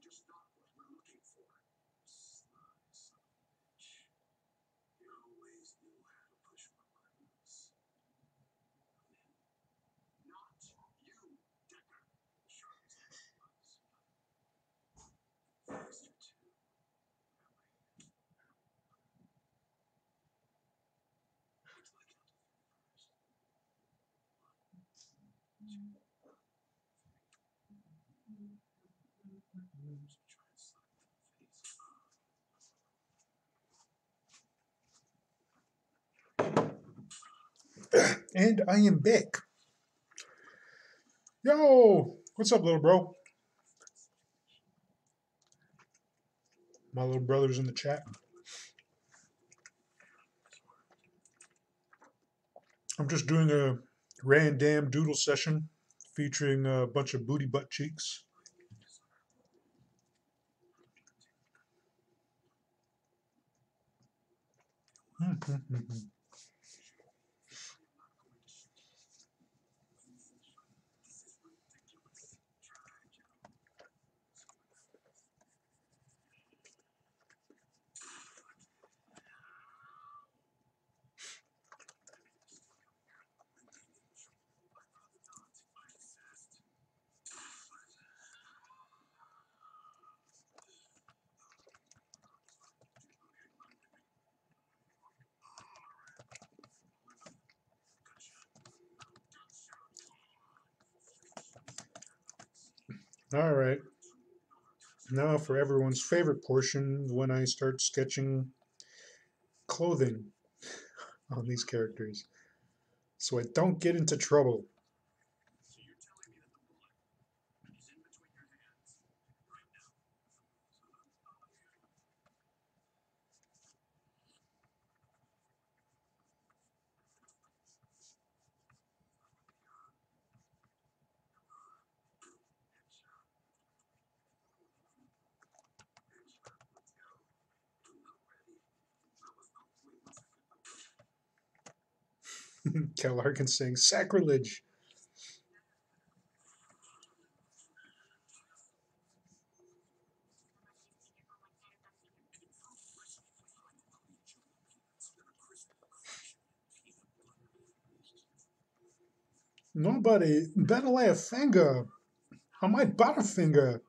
just not what we're looking for. Sly son of a bitch. You always knew how to push my buttons. Not you, Decker. Sure as hell was. First or two. Wait till I count to three first. 1, 2, 3. So try and slap me in the face. And I am back. Yo, what's up, little bro? My little brother's in the chat. I'm just doing a Randamn Doodle session featuring a bunch of booty butt cheeks. All right. Now for everyone's favorite portion, when I start sketching clothing on these characters, so I don't get into trouble. So you're telling me that the bullet is in between your hands right now? Cal Larkin saying sacrilege. Nobody better lay a finger on my butterfinger.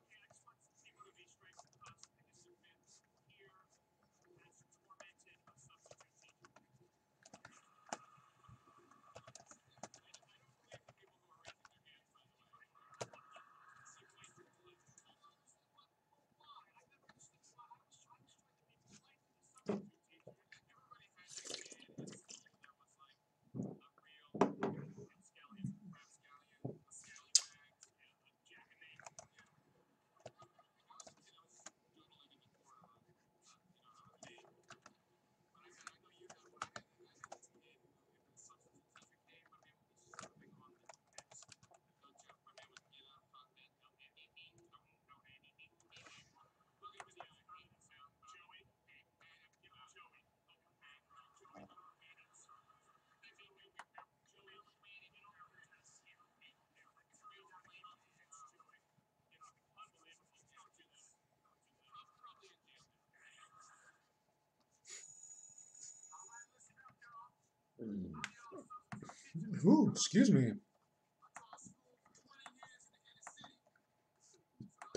Ooh, excuse me.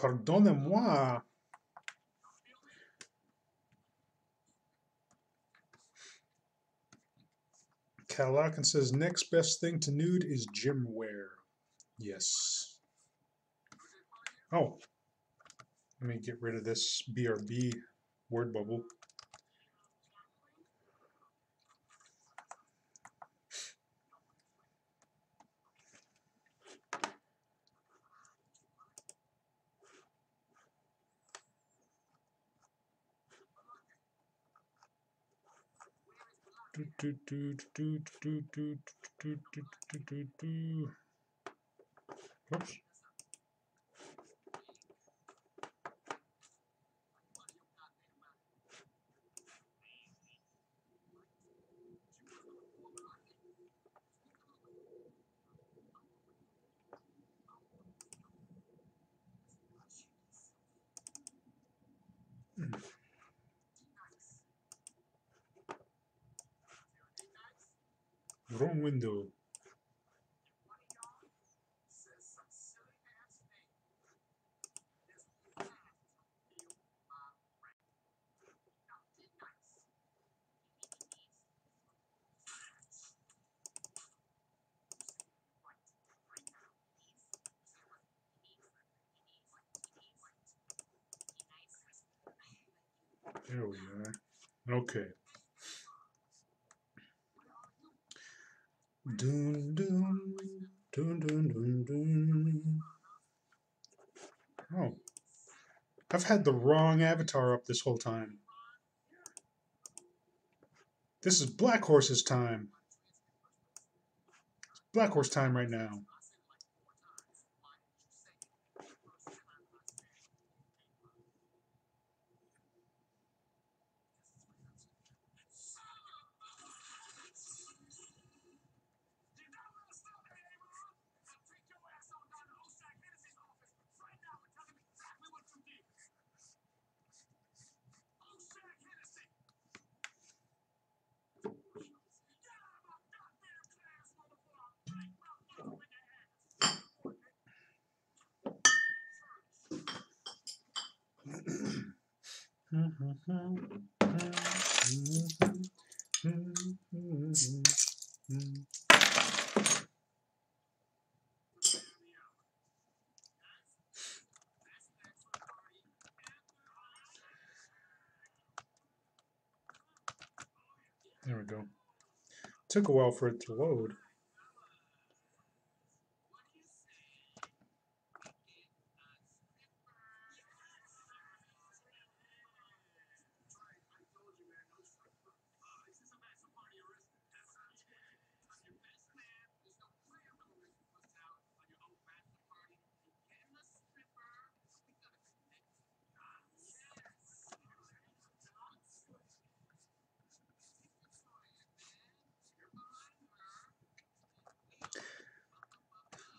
Pardonnez-moi. Cal Larkin says next best thing to nude is gym wear. Yes. Oh, let me get rid of this BRB word bubble. Oops. window. There we are. Okay. Dun dun dun dun dun dun. Oh, I've had the wrong avatar up this whole time. This is Blackhorse's time. Blackhorse time right now. There we go. Took a while for it to load.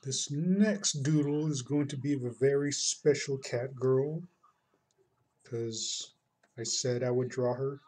This next doodle is going to be of a very special cat girl because I said I would draw her.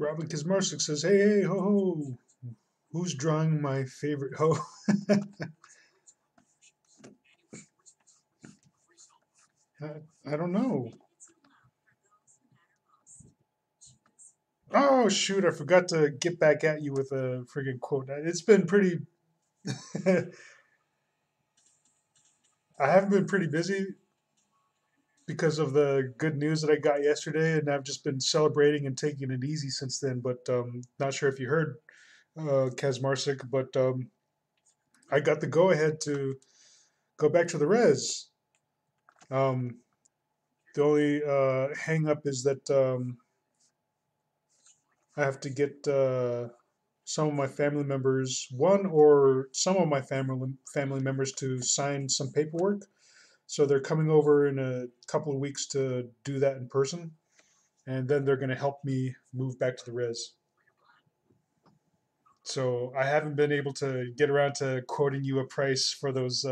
Robin Kizmarsik says, "Hey, hey, ho, ho! Who's drawing my favorite ho?" I don't know. Oh shoot! I forgot to get back at you with a friggin' quote. It's been pretty. I haven't been pretty busy because of the good news that I got yesterday, and I've just been celebrating and taking it easy since then. But not sure if you heard, Kazmarsik, but I got the go ahead to go back to the res. Um, the only hang up is that I have to get some of my family members, one or some of my family members, to sign some paperwork. So they're coming over in a couple of weeks to do that in person, and then they're going to help me move back to the res. So I haven't been able to get around to quoting you a price for those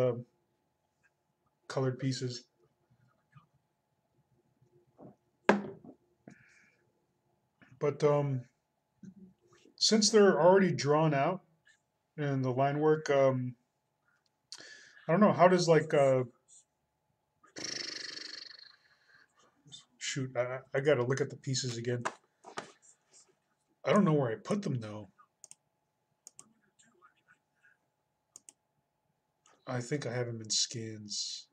colored pieces. But since they're already drawn out in the line work, I don't know how does like shoot. I got to look at the pieces again. I don't know where I put them though. I think I have them in scans.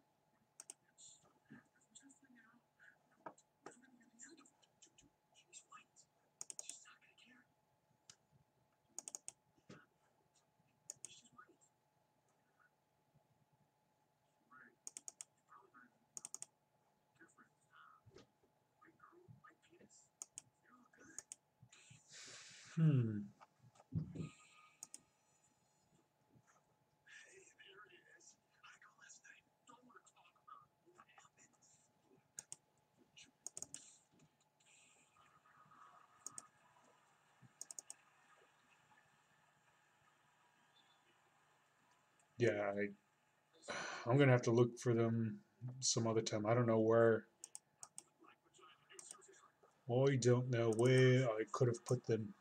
Hmm. Yeah, I'm gonna have to look for them some other time. I don't know where. I don't know where I could have put them.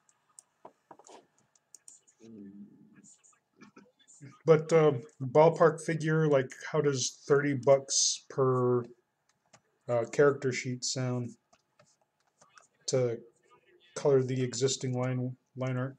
But ballpark figure, like how does $30 per character sheet sound to color the existing line art?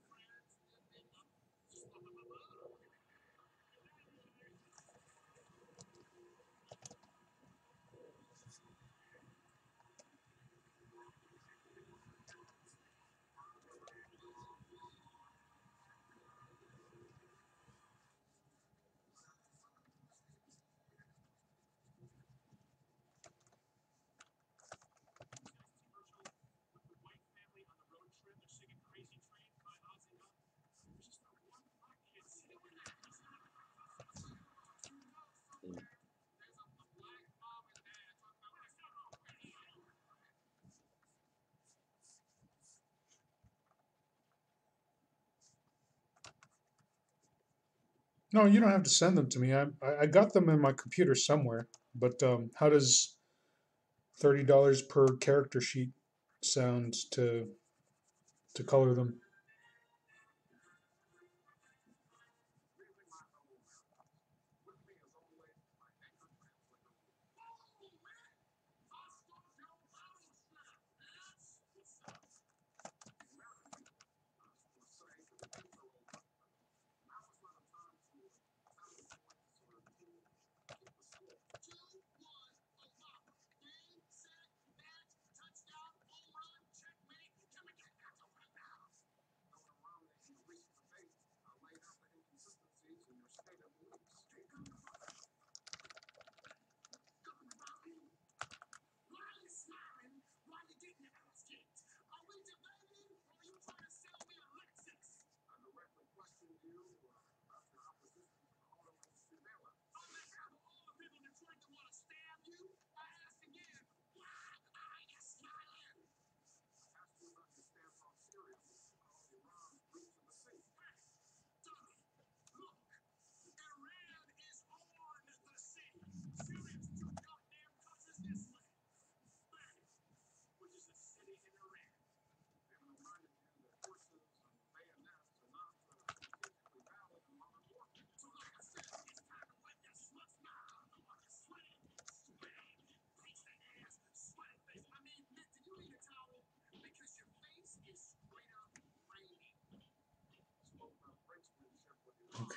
No, you don't have to send them to me. I got them in my computer somewhere. But how does $30 per character sheet sound to color them?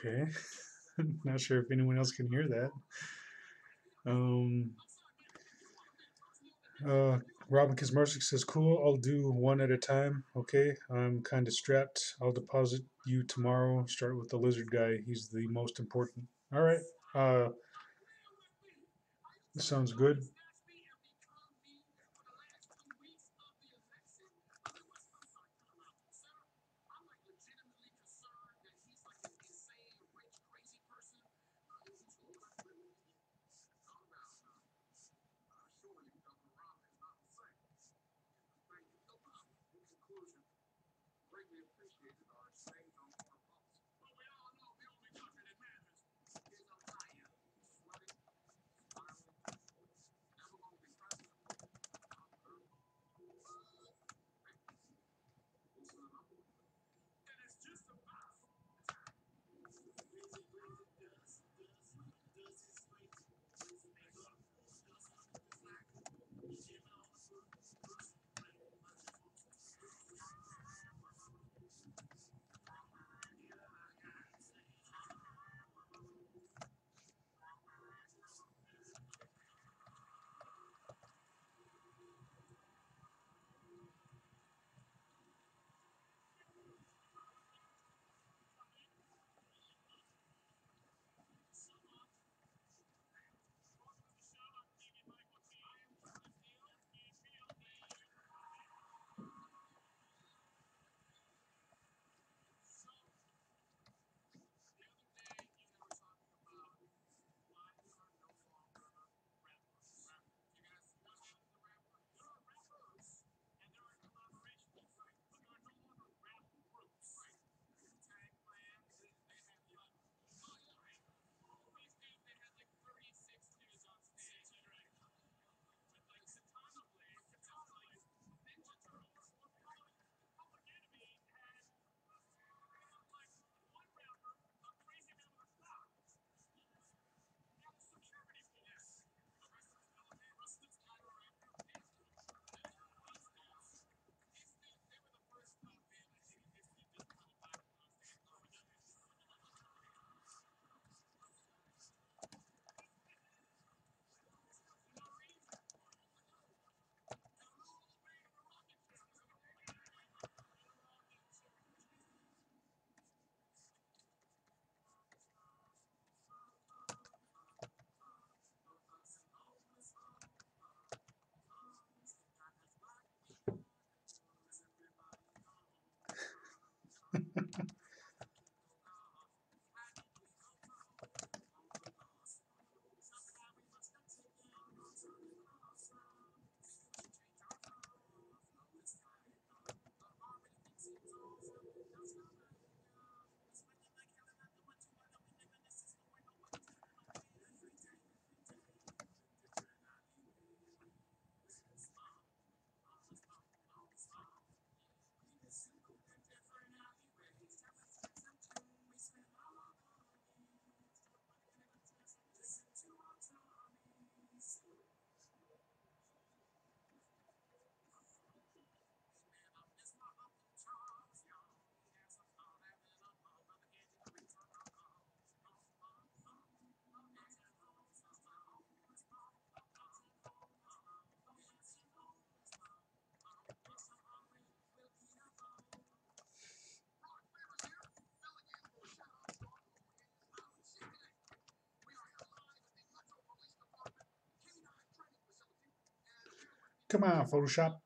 Okay. Not sure if anyone else can hear that. Um, Robin Kismarczyk says, cool, I'll do one at a time. Okay, I'm kind of strapped. I'll deposit you tomorrow. Start with the lizard guy. He's the most important. All right. Uh, sounds good. Greatly appreciated our exchange on foreign policy. But we all know the only doctor that matters is a liar. Sweating, smiling, never gonna be president. And it's just about time. Come on, Photoshop.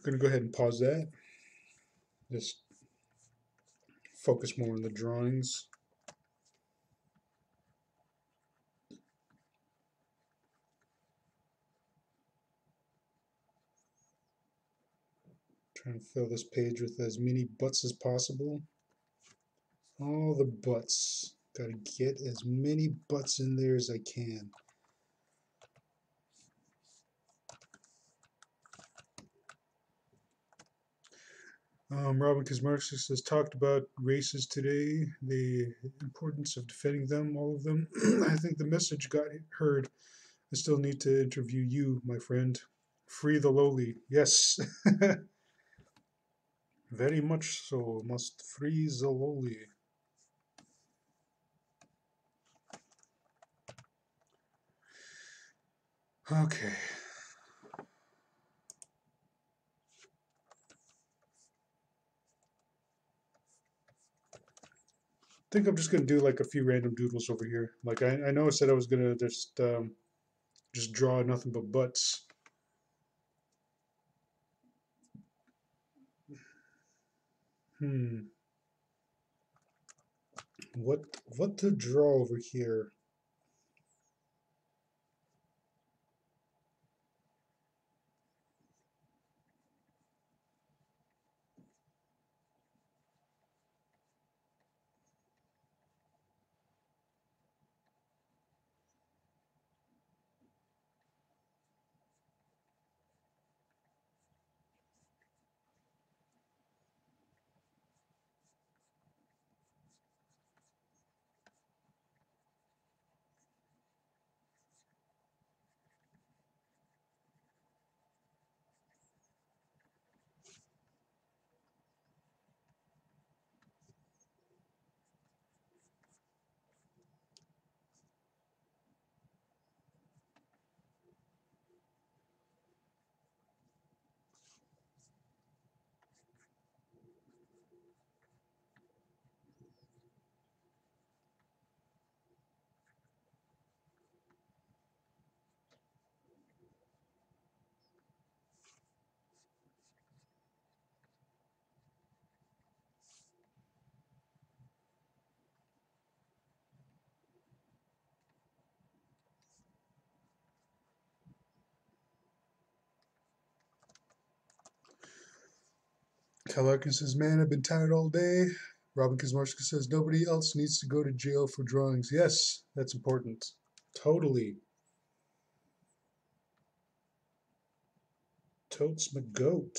Gonna go ahead and pause that. Just focus more on the drawings. Trying to fill this page with as many butts as possible. All the butts. Gotta get as many butts in there as I can. Robin Kosmarskis has talked about races today, the importance of defending them, all of them. I think the message got heard. I still need to interview you, my friend. Free the lowly. Yes. Very much so. Must free the lowly. Okay. I think I'm just gonna do like a few random doodles over here. Like I know I said I was gonna just draw nothing but butts. Hmm. What to draw over here? Cal Larkin says, "Man, I've been tired all day." Robin Kosmarska says, "Nobody else needs to go to jail for drawings." Yes, that's important. Totally. Totes my goat.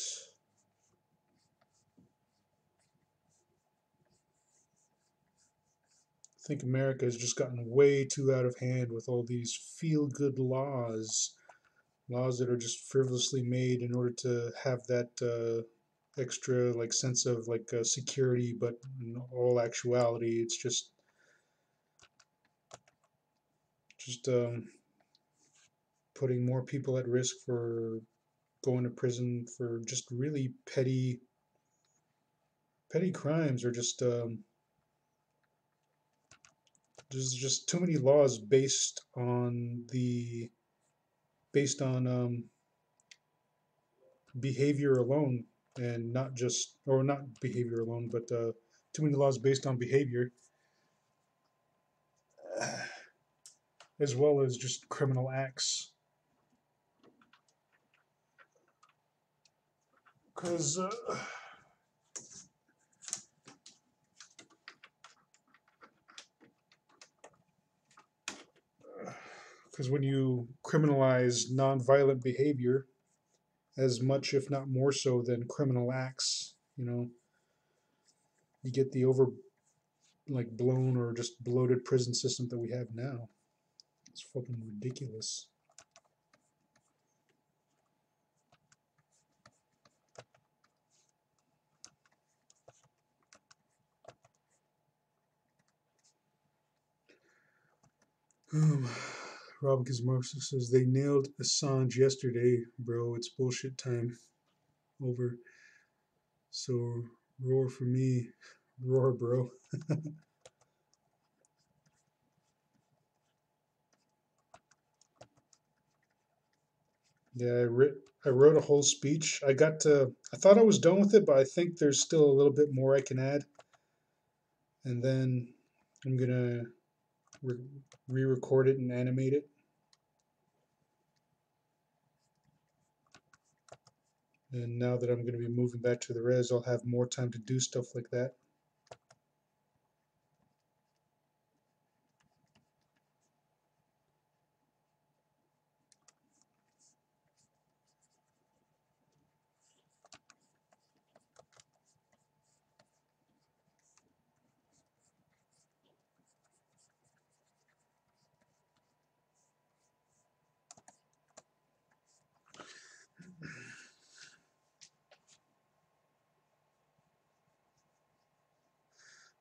I think America has just gotten way too out of hand with all these feel-good laws. Laws that are just frivolously made in order to have that extra like sense of like security, but in all actuality, it's just putting more people at risk for going to prison for just really petty crimes, or there's just too many laws based on behavior alone, and not just, or not behavior alone, but too many laws based on behavior, as well as just criminal acts. Because when you criminalize nonviolent behavior as much, if not more so, than criminal acts, you get the over like blown or just bloated prison system that we have now. It's fucking ridiculous. Robicus Marxus says they nailed Assange yesterday, bro. It's bullshit time. Over. So roar for me. Roar, bro. Yeah, I wrote a whole speech. I thought I was done with it, but I think there's still a little bit more I can add. And then I'm gonna re-record it and animate it. And now that I'm gonna be moving back to the res, I'll have more time to do stuff like that.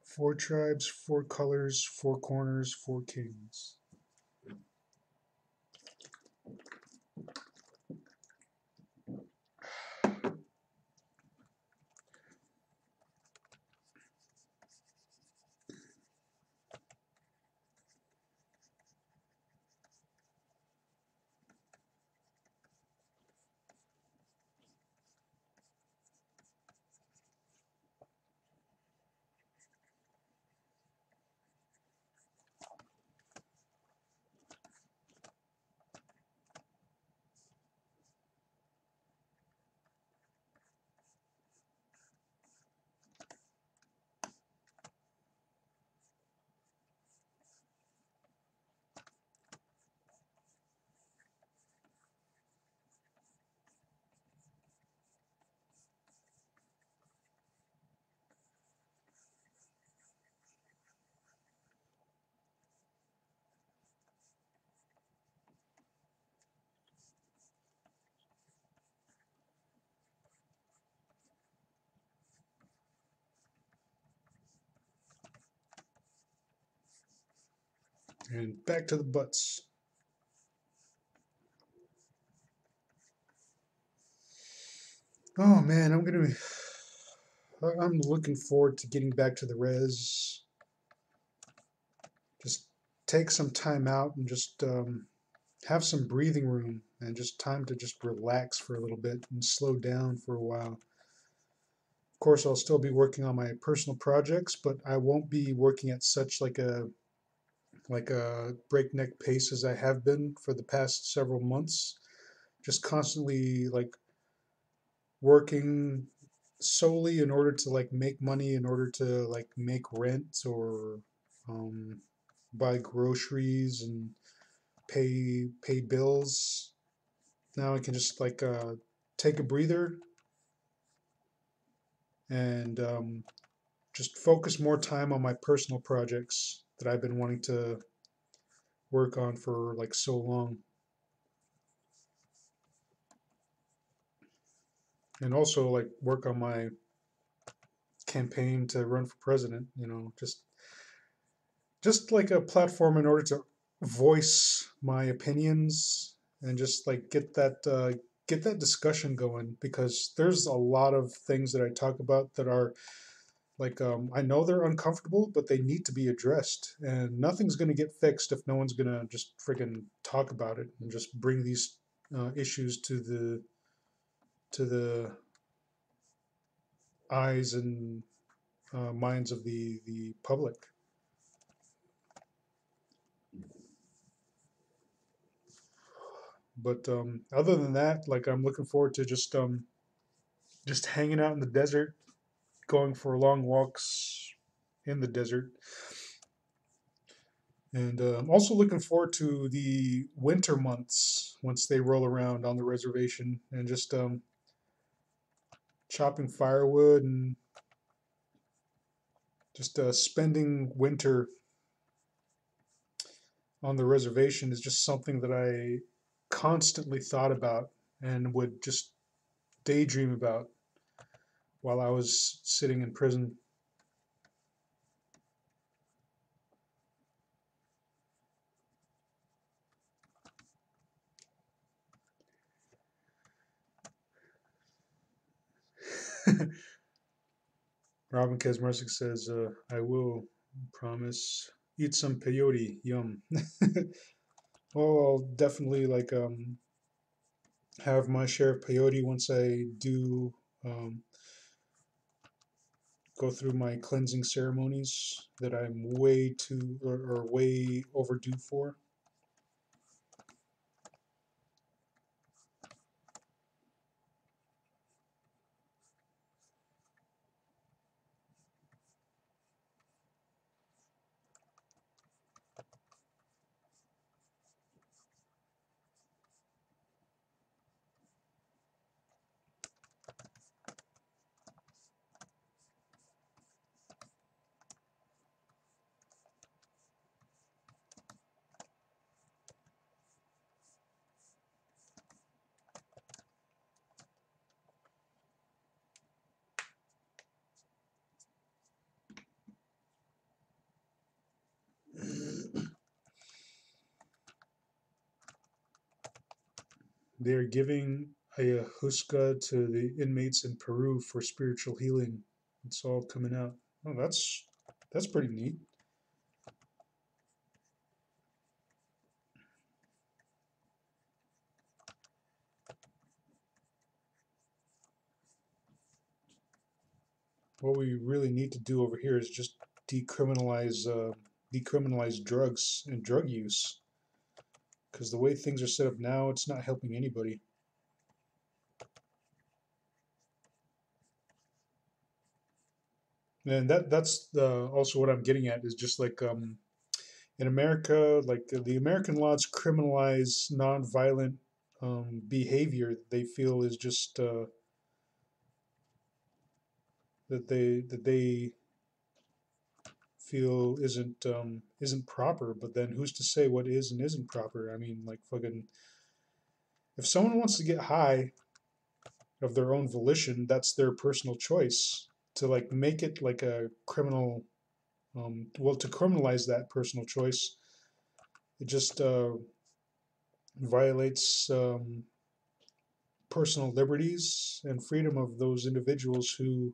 Four tribes, four colors, four corners, four kings. And back to the butts. Oh man, I'm looking forward to getting back to the res. Just take some time out and just have some breathing room and just time to just relax for a little bit and slow down for a while. Of course, I'll still be working on my personal projects, but I won't be working at such like a breakneck pace as I have been for the past several months. Just constantly like working solely in order to like make money, in order to like make rent or um, buy groceries and pay bills. Now I can just like take a breather and just focus more time on my personal projects that I've been wanting to work on for like so long. And also like work on my campaign to run for president, just like a platform in order to voice my opinions and just like get that discussion going, because there's a lot of things that I talk about that are like I know they're uncomfortable, but they need to be addressed, and nothing's going to get fixed if no one's going to just freaking talk about it and just bring these issues to the eyes and minds of the public. But other than that, like I'm looking forward to just hanging out in the desert, going for long walks in the desert, and I'm also looking forward to the winter months once they roll around on the reservation, and just chopping firewood and just spending winter on the reservation is just something that I constantly thought about and would just daydream about while I was sitting in prison. Robin Kazmarzik says, I will promise. Eat some peyote. Yum. Oh, I'll definitely like have my share of peyote once I do um, go through my cleansing ceremonies that I'm way too or way overdue for. They're giving ayahuasca to the inmates in Peru for spiritual healing. It's all coming out. Oh, that's pretty neat. What we really need to do over here is just decriminalize decriminalize drugs and drug use, because the way things are set up now, it's not helping anybody. And that's also what I'm getting at is just like in America, like the American laws criminalize nonviolent behavior they feel is just that they feel isn't proper. But then who's to say what is and isn't proper? I mean, like fucking, if someone wants to get high of their own volition, that's their personal choice. To like make it like a criminal, well, to criminalize that personal choice, it just violates personal liberties and freedom of those individuals who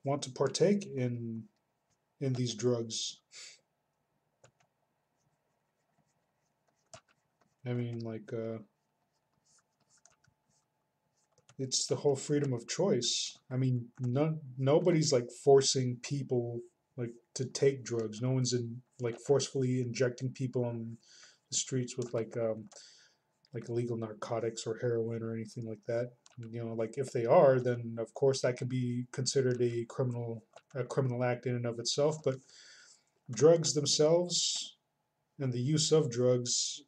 want to partake in these drugs. I mean, like it's the whole freedom of choice. I mean, nobody's like forcing people like to take drugs. No one's in like forcefully injecting people on the streets with like illegal narcotics or heroin or anything like that. You know, like if they are, then of course that could be considered a criminal act in and of itself. But drugs themselves and the use of drugs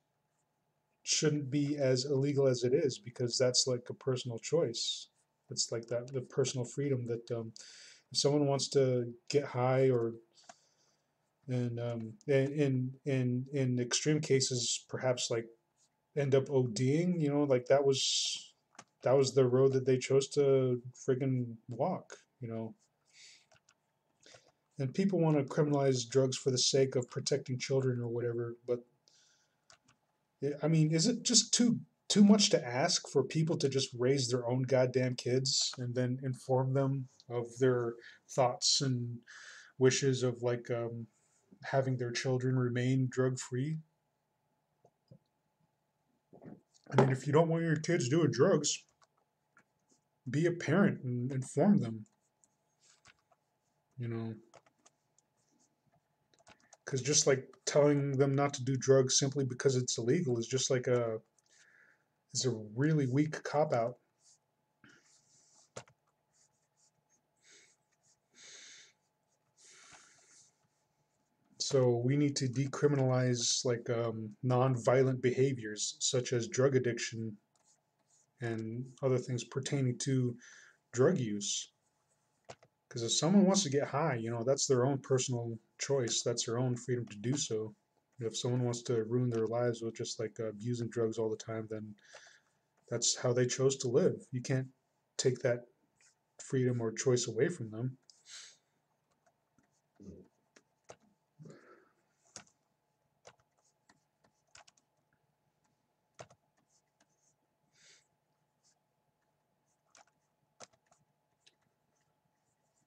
shouldn't be as illegal as it is, because that's like a personal choice. It's like that the personal freedom that if someone wants to get high or and in extreme cases perhaps like end up ODing, you know, like that was the road that they chose to friggin' walk, you know. And people want to criminalize drugs for the sake of protecting children or whatever, but I mean, is it just too much to ask for people to just raise their own goddamn kids and then inform them of their thoughts and wishes of like having their children remain drug free? I mean, if you don't want your kids doing drugs, be a parent and inform them. You know, because just like telling them not to do drugs simply because it's illegal is just like a really weak cop out. So we need to decriminalize like non-violent behaviors such as drug addiction and other things pertaining to drug use. Because if someone wants to get high, you know, that's their own personal choice. That's their own freedom to do so. If someone wants to ruin their lives with just like abusing drugs all the time, then that's how they chose to live. You can't take that freedom or choice away from them.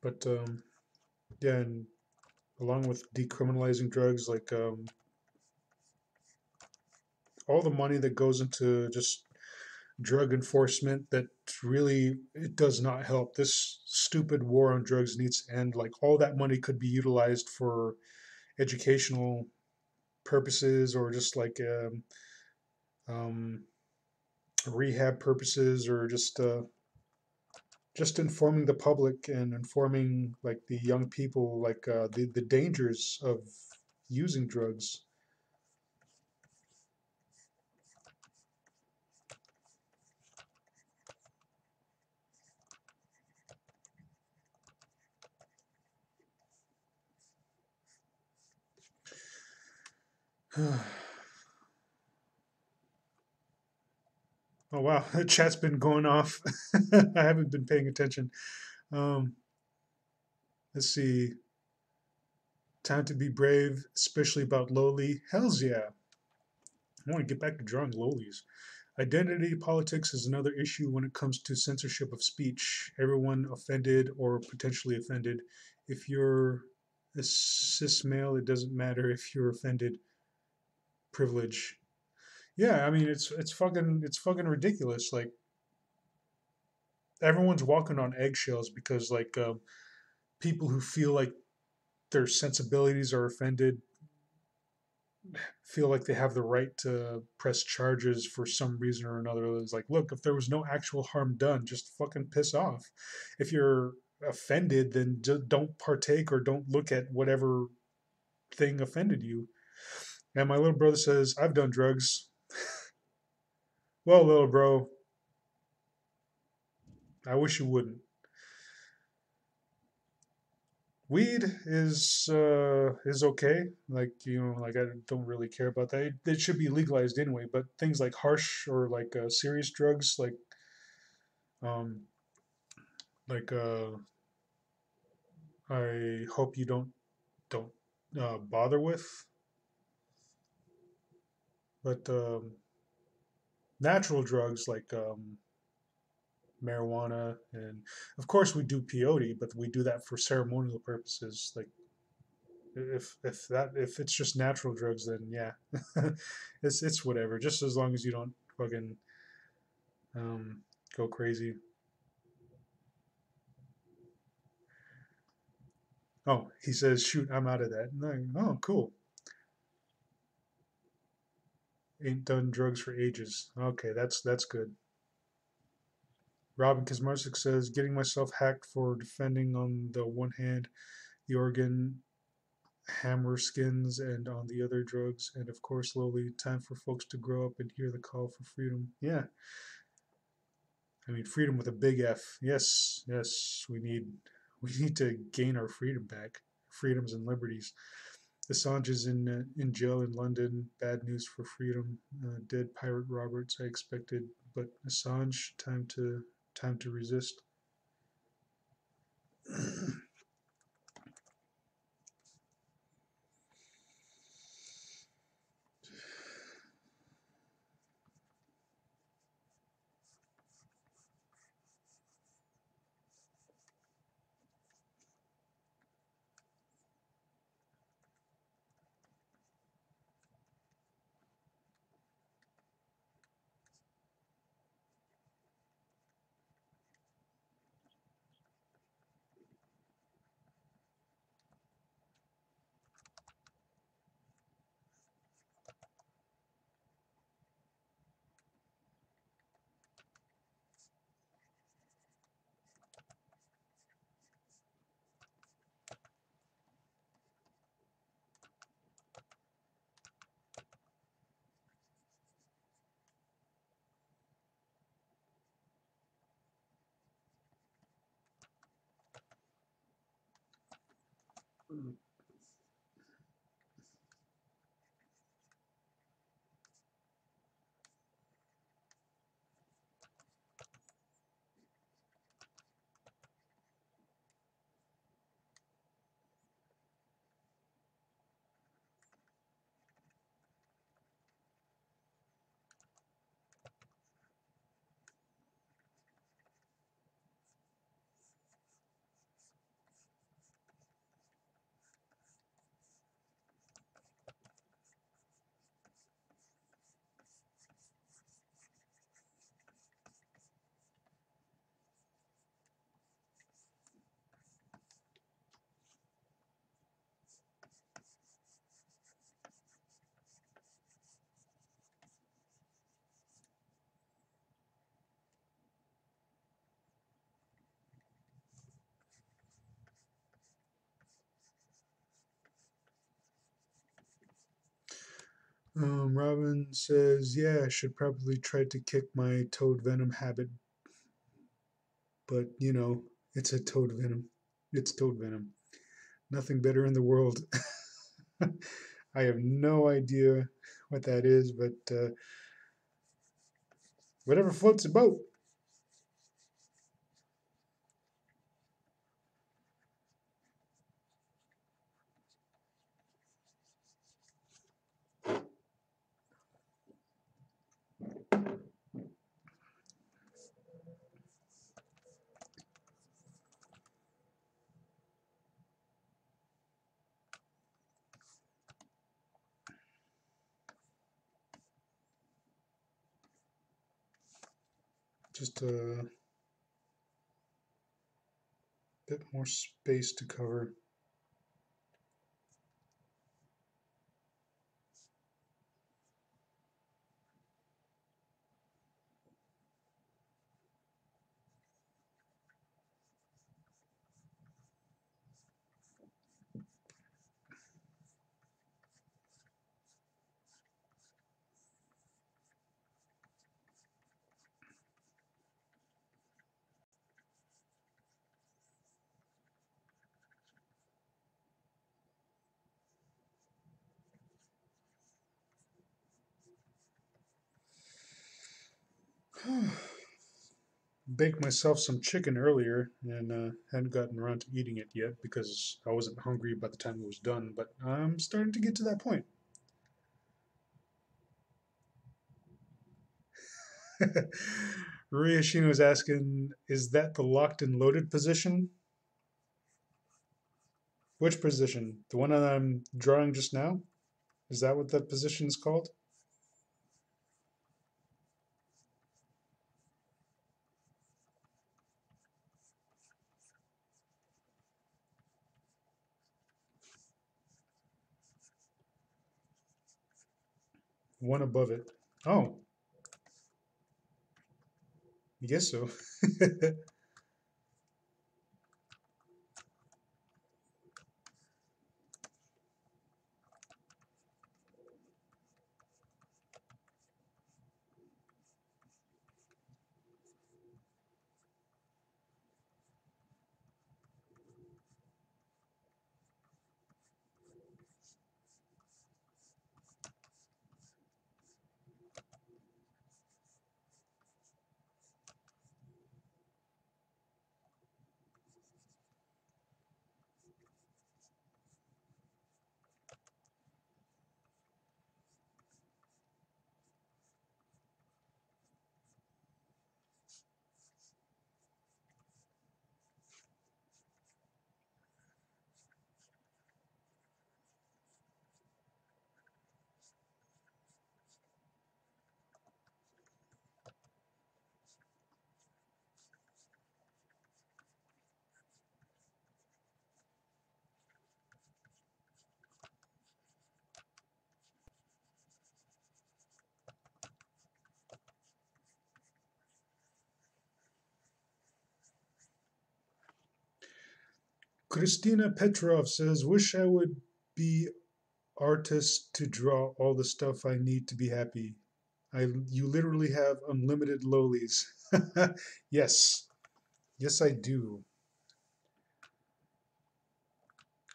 But yeah, and along with decriminalizing drugs, like all the money that goes into just drug enforcement, that really it does not help. This stupid war on drugs needs to end. Like all that money could be utilized for educational purposes or just like um, rehab purposes or just informing the public and informing like the young people like the dangers of using drugs. Oh wow, the chat's been going off. I haven't been paying attention. Um, let's see. Time to be brave, especially about lowly. Hells yeah. I want to get back to drawing lowlies. Identity politics is another issue when it comes to censorship of speech. Everyone offended or potentially offended. If you're a cis male, it doesn't matter if you're offended. Privilege. Yeah, I mean it's fucking ridiculous. Like everyone's walking on eggshells because like people who feel like their sensibilities are offended feel like they have the right to press charges for some reason or another. It's like, look, if there was no actual harm done, just fucking piss off. If you're offended, then don't partake or don't look at whatever thing offended you. And my little brother says, I've done drugs. Well, little bro, I wish you wouldn't. Weed is okay. Like like I don't really care about that. It should be legalized anyway. But things like harsh or like serious drugs, um, like I hope you don't bother with. But natural drugs like marijuana and of course we do peyote, but we do that for ceremonial purposes. Like if it's just natural drugs, then yeah, it's whatever. Just as long as you don't fucking um, go crazy. Oh, he says, shoot, I'm out of that. No, oh, cool. Ain't done drugs for ages. Okay, that's good. Robin Kazmarczyk says, getting myself hacked for defending on the one hand the organ hammer skins and on the other drugs, and of course, slowly, time for folks to grow up and hear the call for freedom. Yeah, I mean, freedom with a big F. Yes, yes, we need to gain our freedom back, freedoms and liberties. Assange is in jail in London. Bad news for freedom. Dead pirate Roberts. I expected, but Assange, time to resist. Robin says, yeah, I should probably try to kick my toad venom habit, but you know, it's a toad venom. It's toad venom. Nothing better in the world. I have no idea what that is, but whatever floats the boat. Just a bit more space to cover. Baked myself some chicken earlier and hadn't gotten around to eating it yet because I wasn't hungry by the time it was done, but I'm starting to get to that point. Ryoshin was asking, is that the locked and loaded position? Which position? The one that I'm drawing just now? Is that what that position is called? One above it. Oh, I guess so. Christina Petrov says, wish I would be artist to draw all the stuff I need to be happy. You literally have unlimited lolies. Yes. Yes, I do.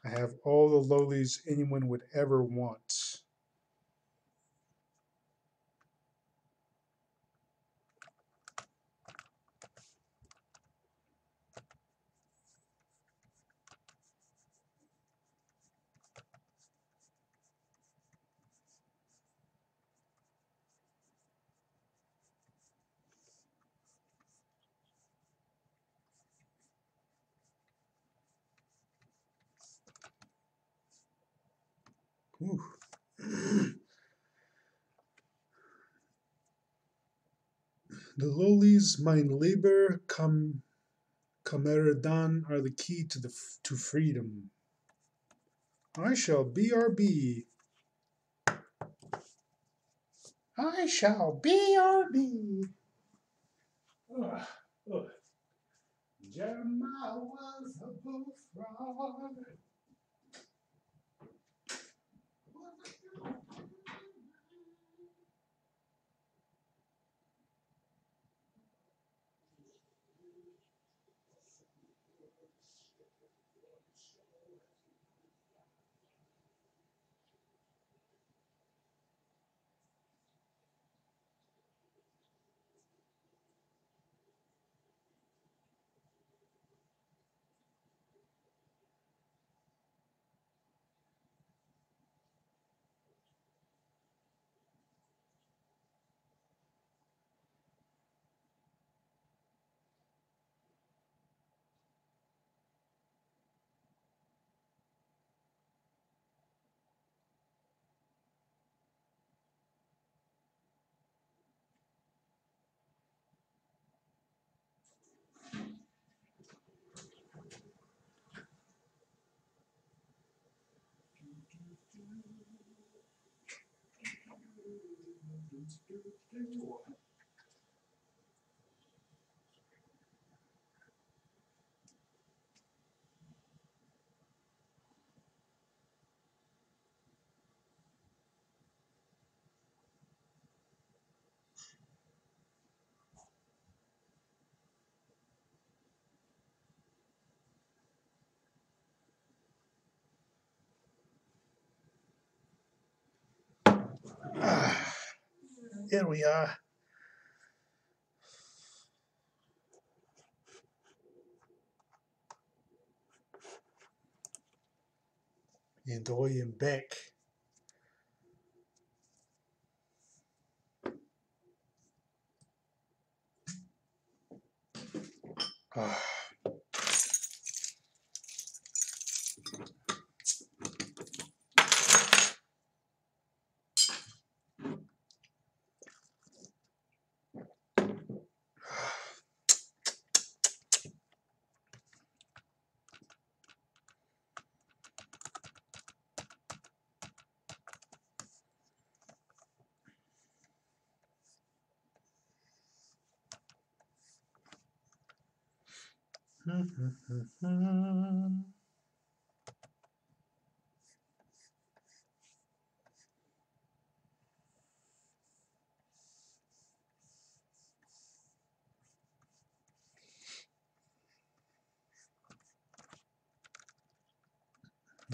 I have all the lolies anyone would ever want. Ooh. The lolies, mein Lieber, Kameradan, are the key to freedom. I shall BRB. I shall BRB. Ugh, ugh. Jeremiah was a bullfrog. Here we are. And I am back. Ah.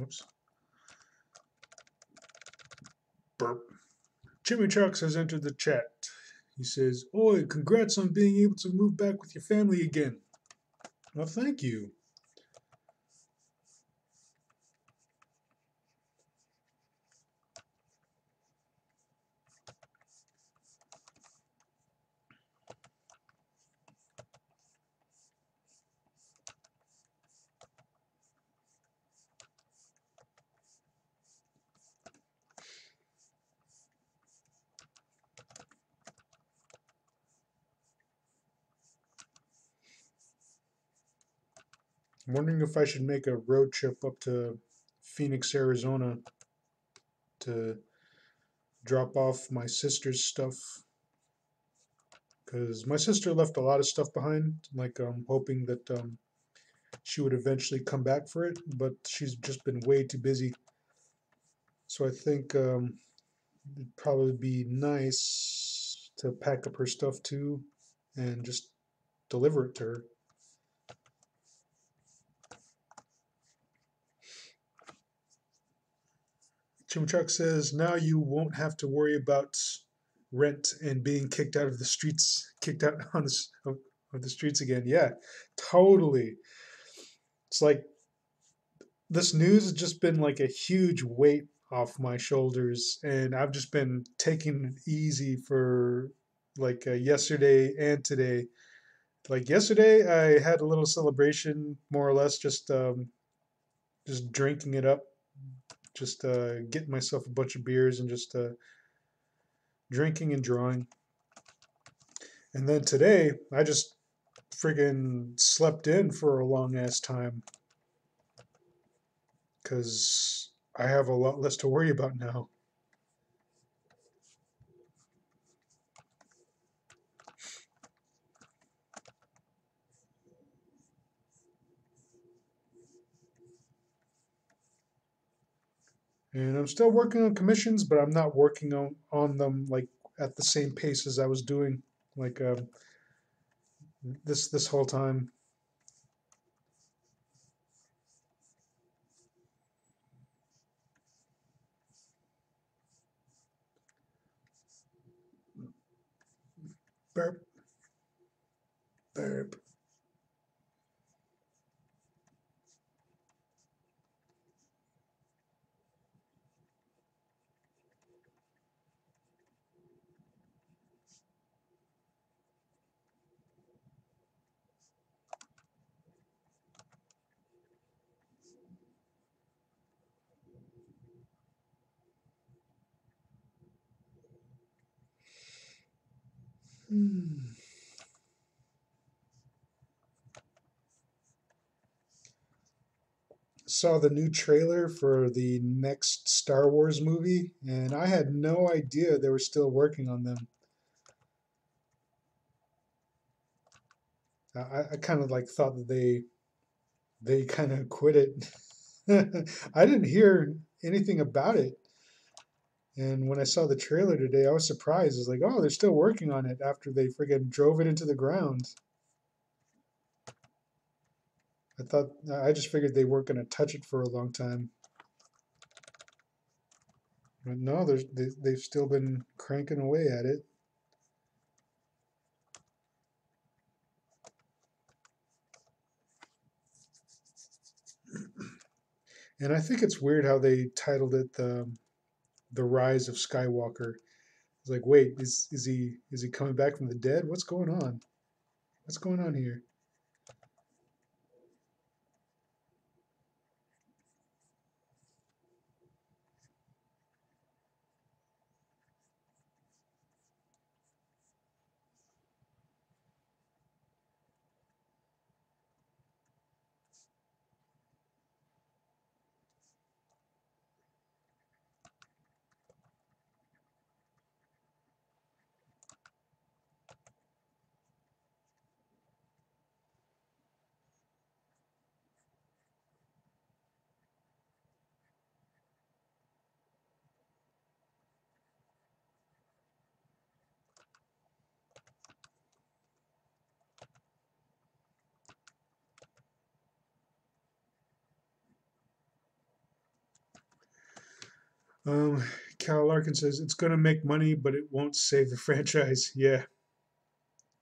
Oops. Burp. Jimmy Chucks has entered the chat. He says, "Oi, congrats on being able to move back with your family again." Well, thank you. I'm wondering if I should make a road trip up to Phoenix, Arizona to drop off my sister's stuff. Because my sister left a lot of stuff behind, like hoping that she would eventually come back for it, but she's just been way too busy. So I think it'd probably be nice to pack up her stuff too and just deliver it to her. Chimchuk says, now you won't have to worry about rent and being kicked out of the streets, kicked out on of the streets again. Yeah, totally. It's like this news has just been like a huge weight off my shoulders, and I've just been taking it easy for like yesterday and today. Like yesterday, I had a little celebration, more or less, just drinking it up, just getting myself a bunch of beers and just drinking and drawing. And then today, I just friggin' slept in for a long ass time because I have a lot less to worry about now. And I'm still working on commissions, but I'm not working on them like at the same pace as I was doing like this whole time. Burp, burp. saw the new trailer for the next Star Wars movie, and I had no idea they were still working on them. I kind of like thought that they kind of quit it. I didn't hear anything about it. And when I saw the trailer today, I was surprised. I was like, oh, they're still working on it after they friggin' drove it into the ground. I just figured they weren't going to touch it for a long time. But no, they've still been cranking away at it. And I think it's weird how they titled it the Rise of Skywalker. It's like, wait, is he coming back from the dead? What's going on? What's going on here? Um, Cal Larkin says it's going to make money, but it won't save the franchise. Yeah.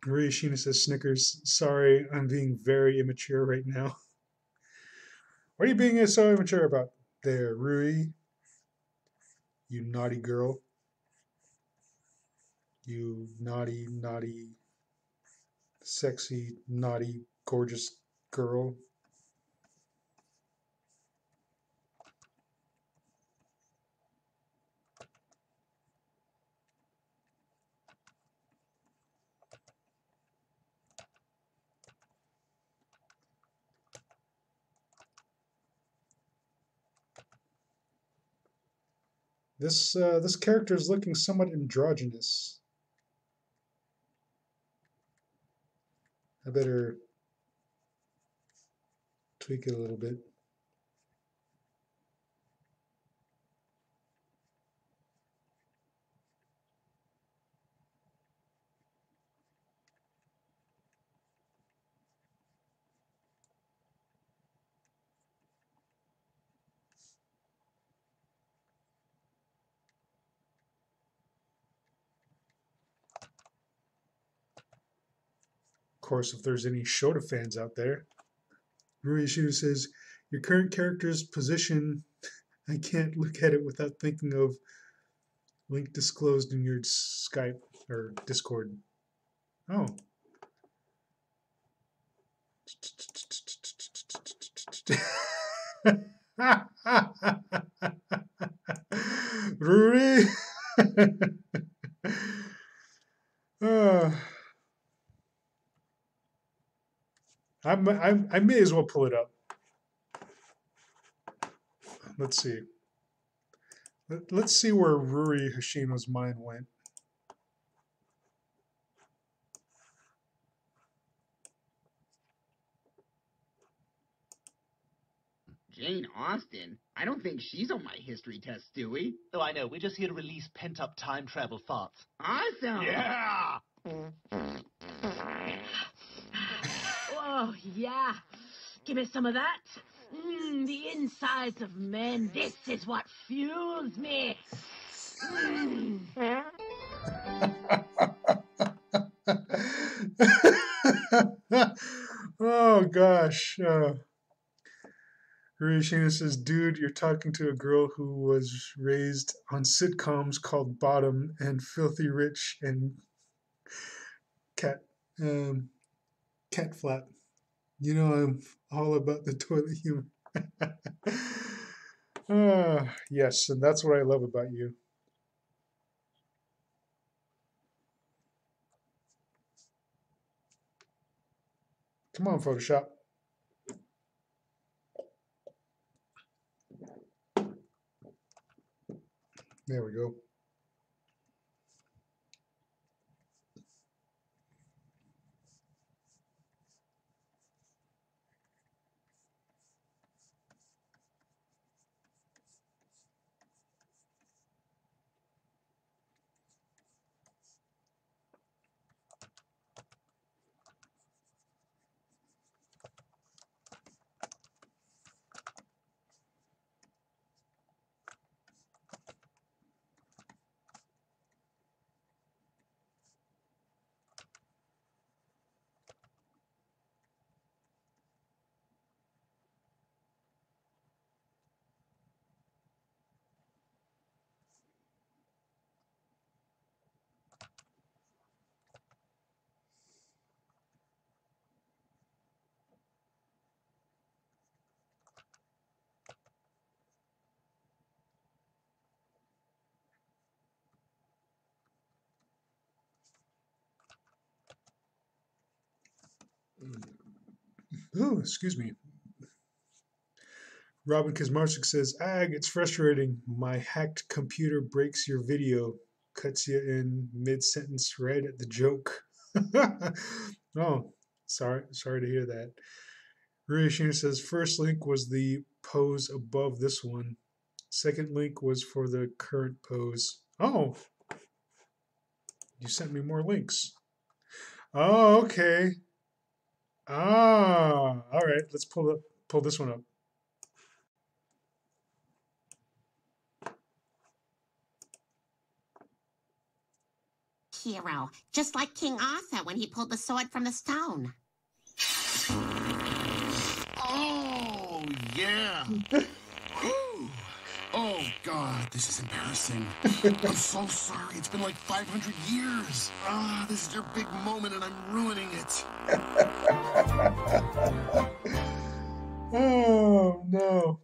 Maria Sheena says Snickers. Sorry, I'm being very immature right now. What are you being so immature about there, Rui? You naughty girl. You naughty, naughty, sexy, naughty, gorgeous girl. This character is looking somewhat androgynous. I better tweak it a little bit. Of course, if there's any Shota fans out there, Rui Ishida says, your current character's position, I can't look at it without thinking of link disclosed in your Skype or Discord. Oh. Rui. uh, I may as well pull it up. Let's see. Let's see where Ruri Hashima's mind went. Jane Austen? I don't think she's on my history test, Stewie. Oh, I know. We're just here to release pent-up time travel thoughts. Awesome! Yeah! Oh, yeah. Give me some of that. The insides of men. This is what fuels me. Oh, gosh. Rishina says, dude, you're talking to a girl who was raised on sitcoms called Bottom and Filthy Rich and Cat Cat Flap. You know I'm all about the toilet humor. Yes, and that's what I love about you. Come on, Photoshop. There we go. Oh, excuse me. Robin Kazmarsik says, Ag, it's frustrating. My hacked computer breaks your video, cuts you in mid-sentence right at the joke. Oh, sorry to hear that. Ryoshina says, first link was the pose above this one. Second link was for the current pose. Oh, you sent me more links. Oh, okay. Ah, all right. Let's pull this one up. Hero, just like King Arthur when he pulled the sword from the stone. Oh, yeah. Oh, God, this is embarrassing. I'm so sorry. It's been like 500 years. Ah, this is your big moment, and I'm ruining it. Oh, no.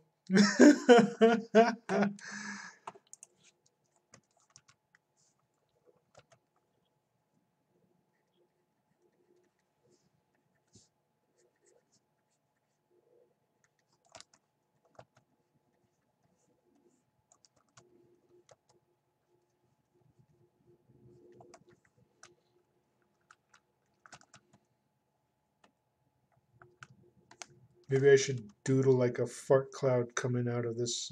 Maybe I should doodle like a fart cloud coming out of this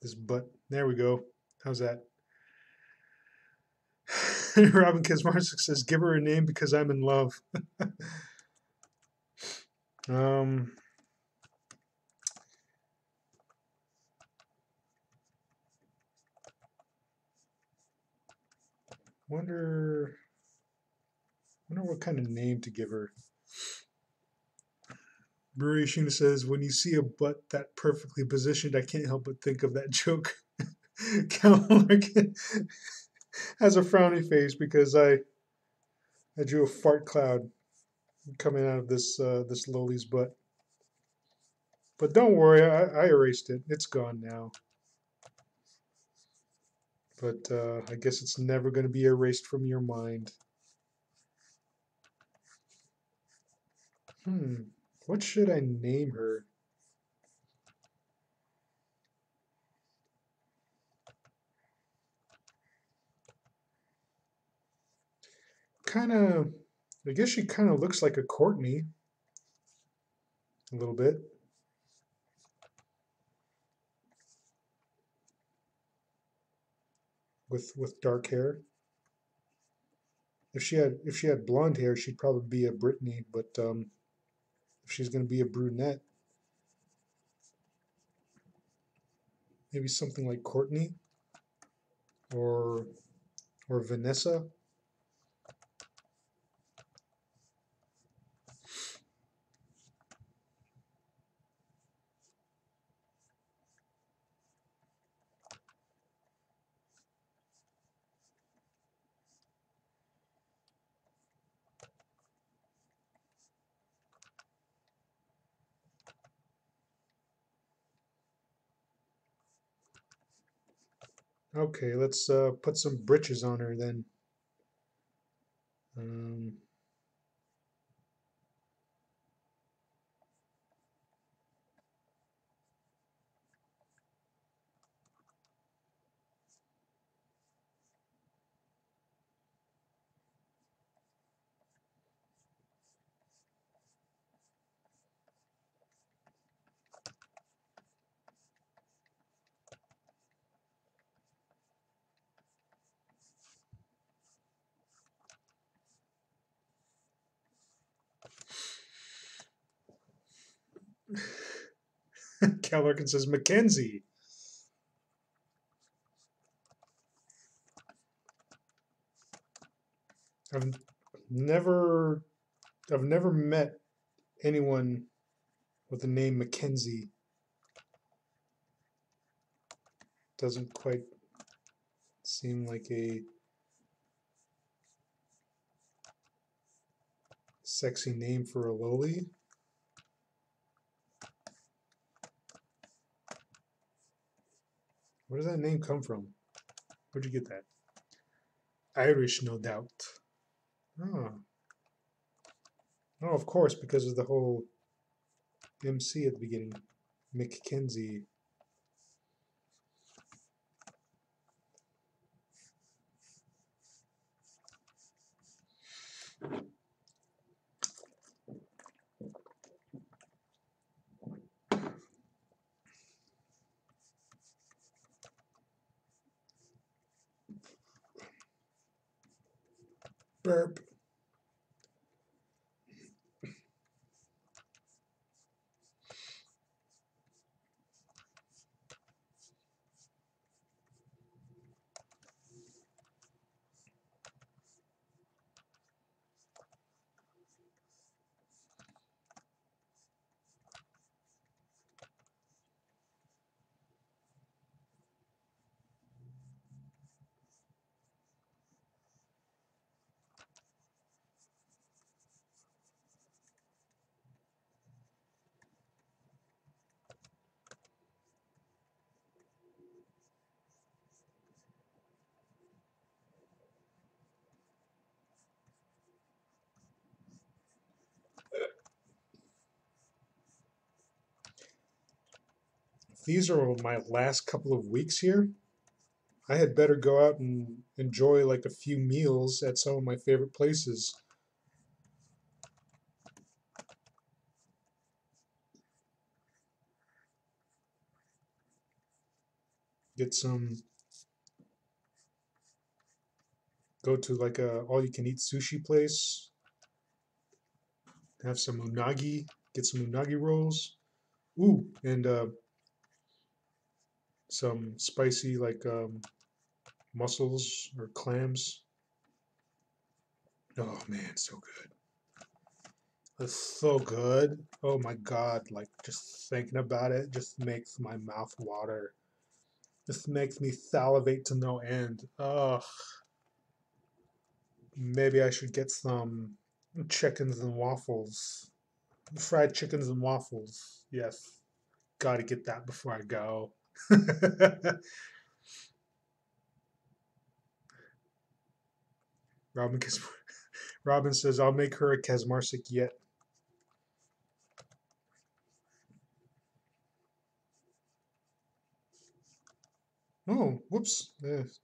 this butt. There we go. How's that? Robin Kazmarsik says, "Give her a name because I'm in love." um, wonder what kind of name to give her. Brewery Sheena says, when you see a butt that perfectly positioned, I can't help but think of that joke. Calmark has a frowny face because I drew a fart cloud coming out of this lowly's butt. But don't worry, I erased it. It's gone now. But I guess it's never going to be erased from your mind. What should I name her? I guess she kind of looks like a Courtney. A little bit. With dark hair. If she had blonde hair, she'd probably be a Brittany, but if she's going to be a brunette, maybe something like Courtney or Vanessa. Okay, let's put some britches on her then. Um, Callerkin says Mackenzie. I've never I've never met anyone with the name Mackenzie. Doesn't quite seem like a sexy name for a loli. Where does that name come from? Where'd you get that? Irish, no doubt. Oh. Oh, of course, because of the whole MC at the beginning. Mackenzie. Burp. These are my last couple of weeks here. I had better go out and enjoy like a few meals at some of my favorite places. Get some, go to like a all-you-can-eat sushi place. Have some unagi, get some unagi rolls. Ooh, and some spicy like mussels or clams. Oh man, so good. It's so good. Oh my god, like just thinking about it just makes my mouth water. Just makes me salivate to no end. Ugh. Maybe I should get some chickens and waffles. Fried chickens and waffles. Yes. Gotta get that before I go. Robin, Robin says, I'll make her a Kazmarsik yet. Oh, whoops.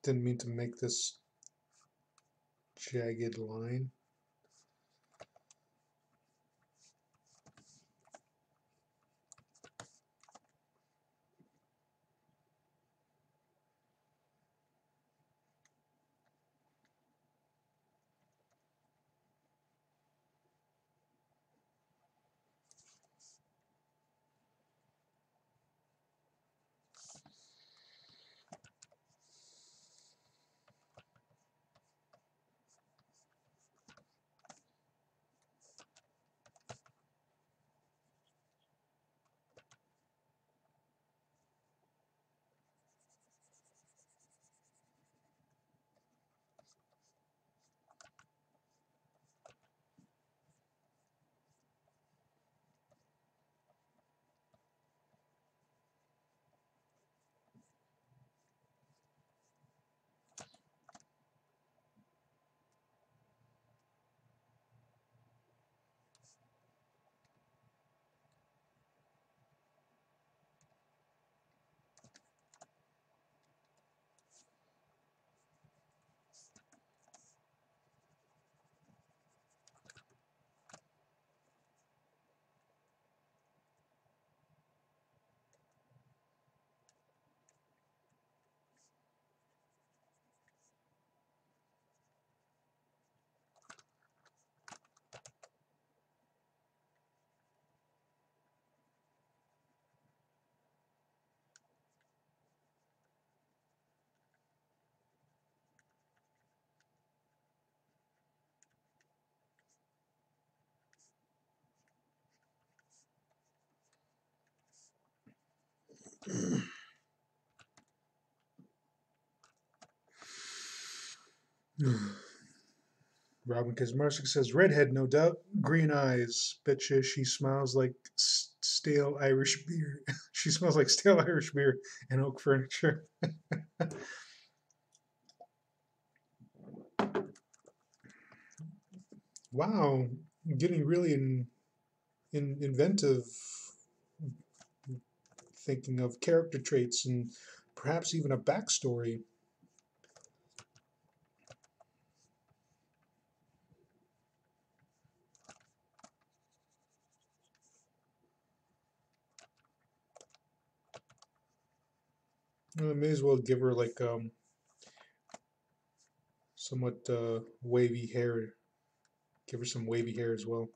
Didn't mean to make this jagged line. Robin Kazmarczyk says, redhead, no doubt. Green eyes. Betcha she smells like stale Irish beer. She smells like stale Irish beer and oak furniture. Wow. Getting really inventive, thinking of character traits and perhaps even a backstory. I may as well give her like somewhat wavy hair. Give her some wavy hair as well.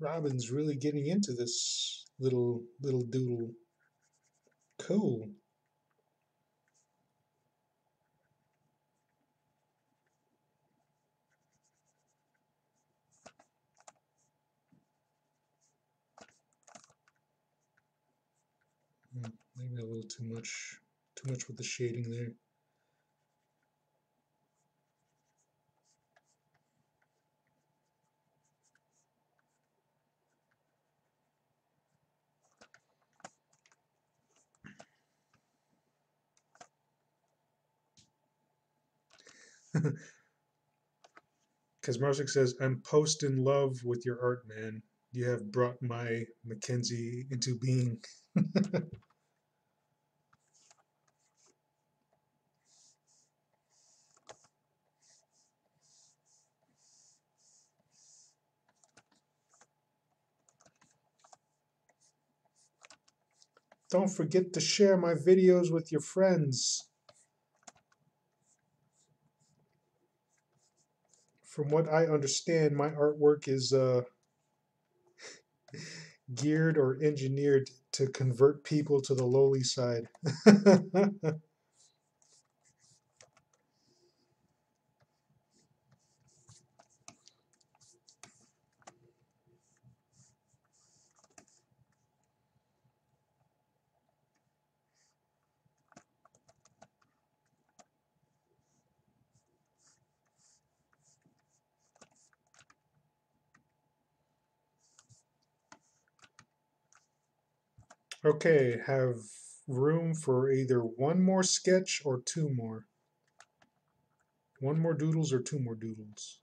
Robin's really getting into this little doodle. Cool. Maybe a little too much with the shading there. Kazmarczyk says, I'm post in love with your art, man. You have brought my Mackenzie into being. Don't forget to share my videos with your friends. From what I understand, my artwork is geared or engineered to convert people to the lowly side. Okay, have room for either one more sketch or two more. One more doodles or two more doodles.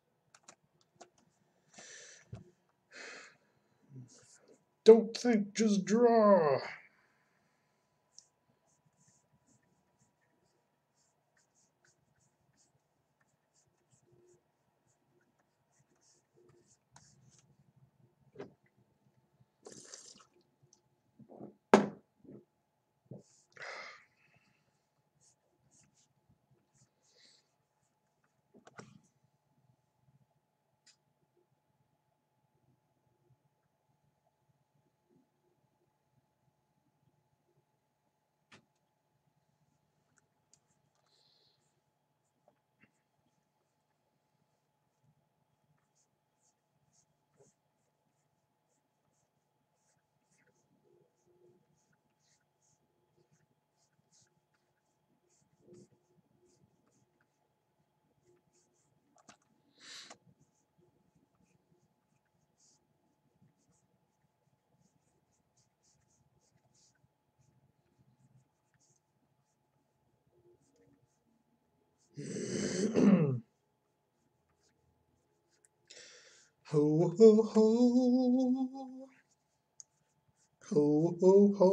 Don't think, just draw. Ho ho ho. Ho ho ho.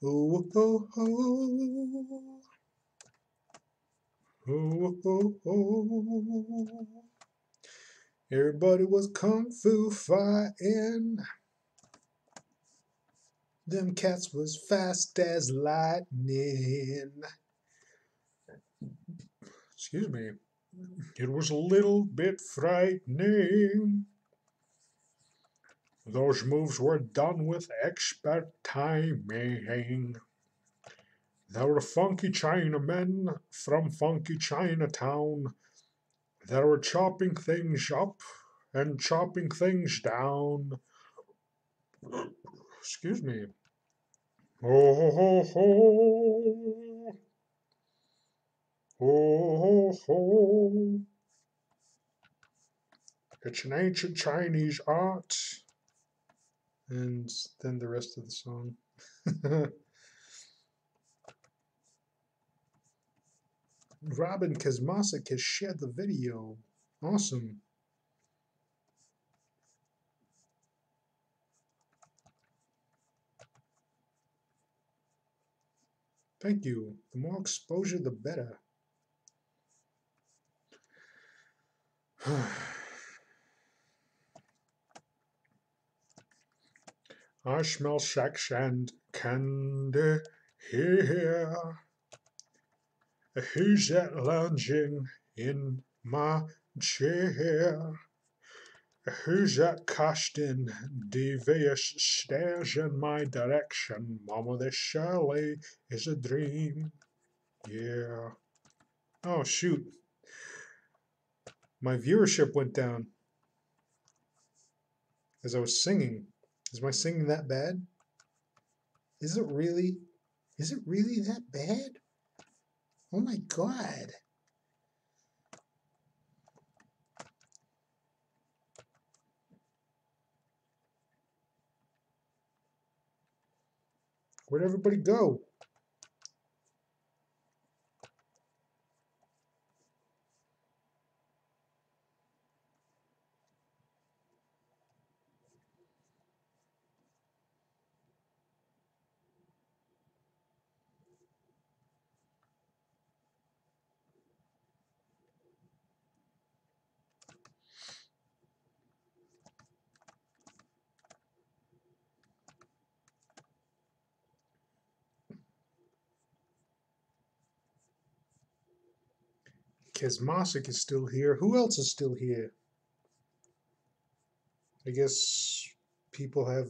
Ho ho ho. Ho ho ho. Everybody was kung fu fighting. Them cats was fast as lightning. Excuse me. It was a little bit frightening. Those moves were done with expert timing. There were funky Chinamen from funky Chinatown that were chopping things up and chopping things down. Excuse me. Ho ho ho ho. Ho ho ho. It's an ancient Chinese art. And then the rest of the song. Robin Kazmasik has shared the video. Awesome. Thank you. The more exposure, the better. I smell sex and candy here. Who's that lounging in my chair? Who's that casting devious stares in my direction? Mama, this surely is a dream. Yeah. Oh, shoot. My viewership went down as I was singing. Is my singing that bad? Is it really? Is it really that bad? Oh my God. Where'd everybody go? Kazmasik is still here. Who else is still here? I guess people have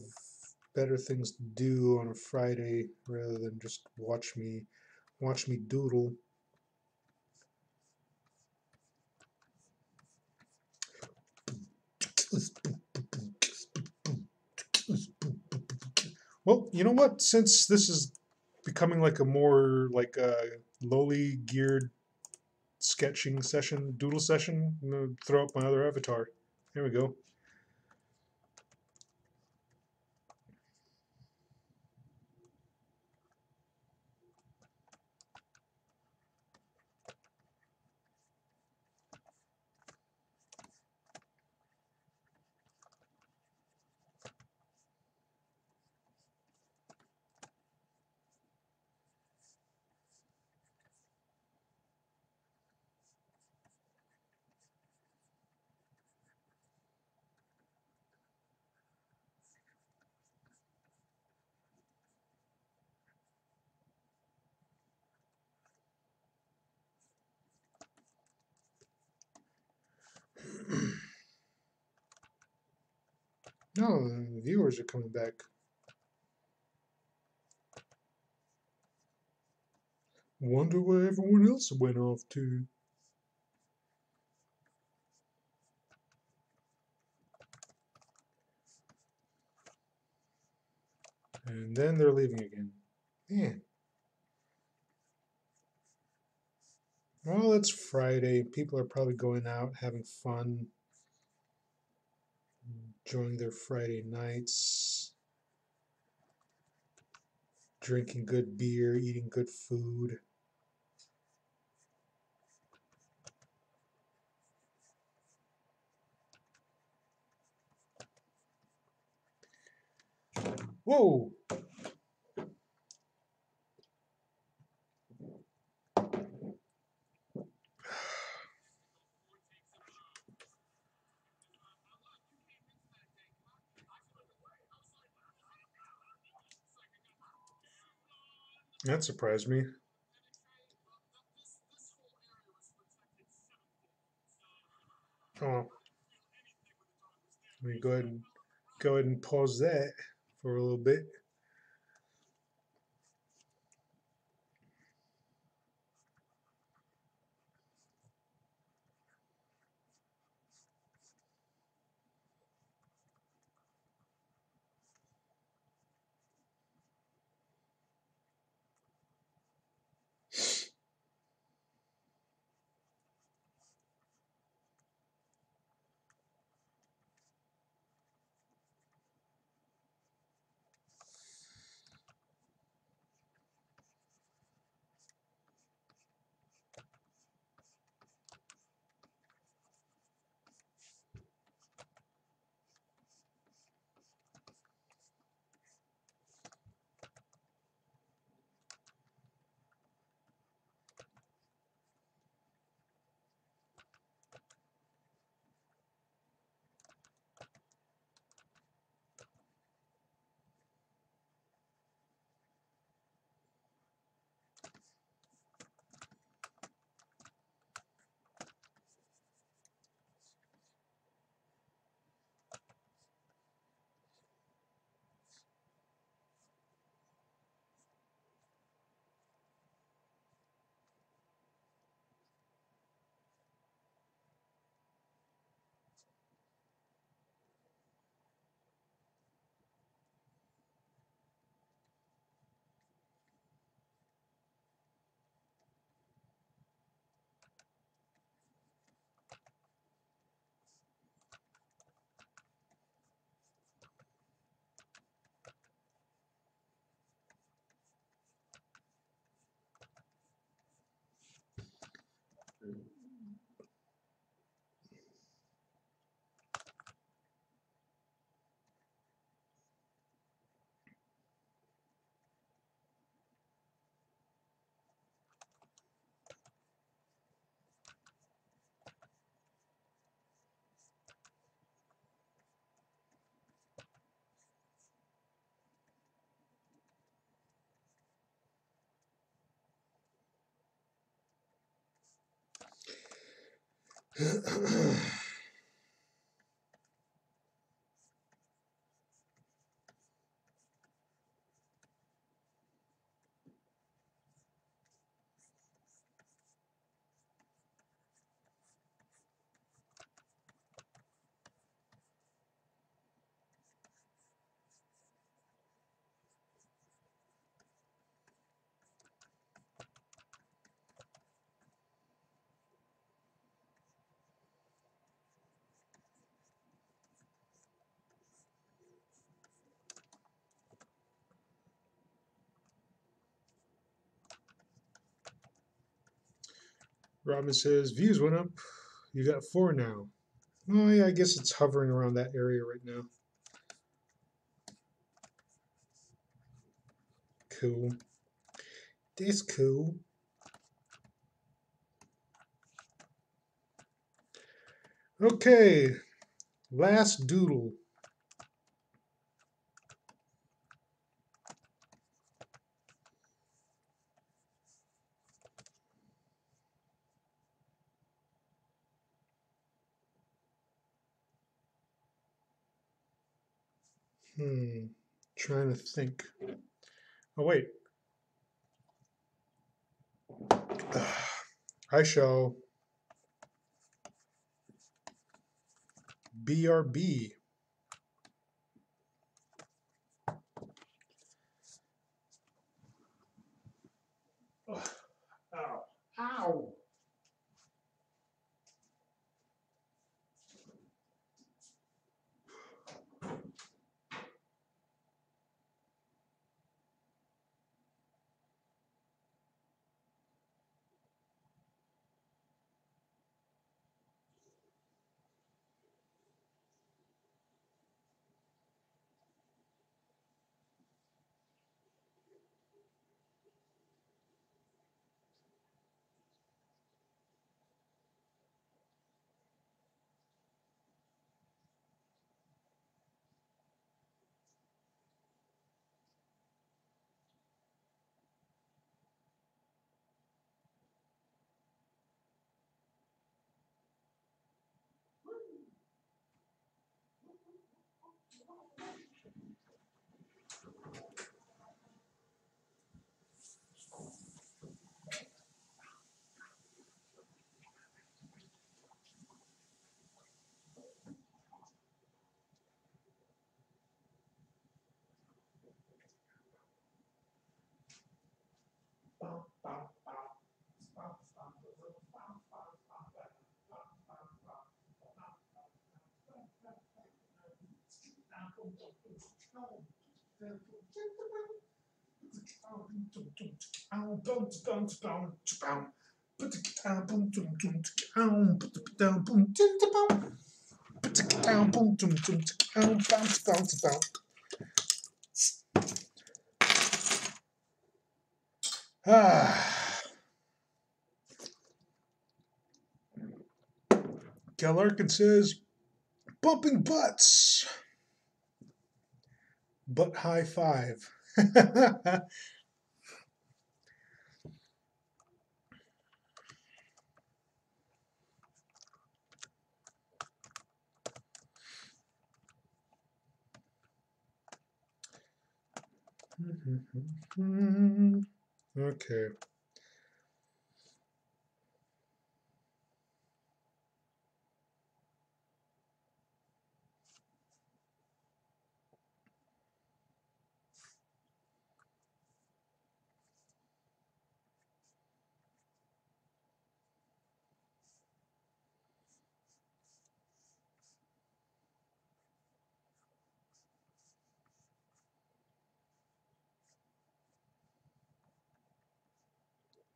better things to do on a Friday rather than just watch me doodle. Well, you know what? Since this is becoming like a more like a lowly geared sketching session, doodle session, I'm gonna throw up my other avatar. There we go. No, the viewers are coming back. Wonder where everyone else went off to. And then they're leaving again. Man. Well, it's Friday. People are probably going out, having fun, enjoying their Friday nights, drinking good beer, eating good food. Whoa! That surprised me. Oh, let me go ahead and pause that for a little bit. Robin says, views went up. You got 4 now. Oh, yeah, I guess it's hovering around that area right now. Cool. That's cool. Okay, last doodle. Trying to think. Oh, wait. I shall BRB. Ow. Ow. Cal Larkin says, bumping butts. Butt high five. Okay.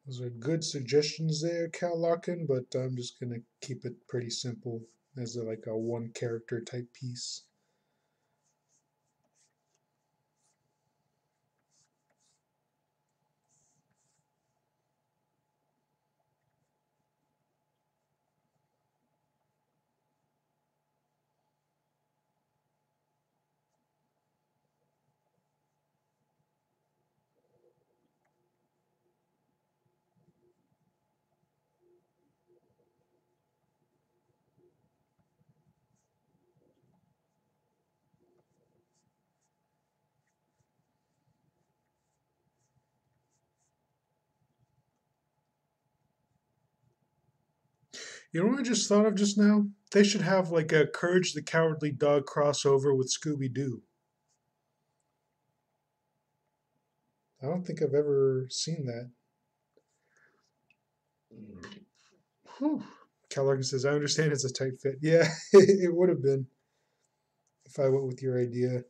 Those are good suggestions there, Cal Larkin, but I'm just going to keep it pretty simple as like a one character type piece. You know what I just thought of just now? They should have like a Courage the Cowardly Dog crossover with Scooby Doo. I don't think I've ever seen that. Whew. Cal Larkin says, I understand it's a tight fit. Yeah, it would have been if I went with your idea.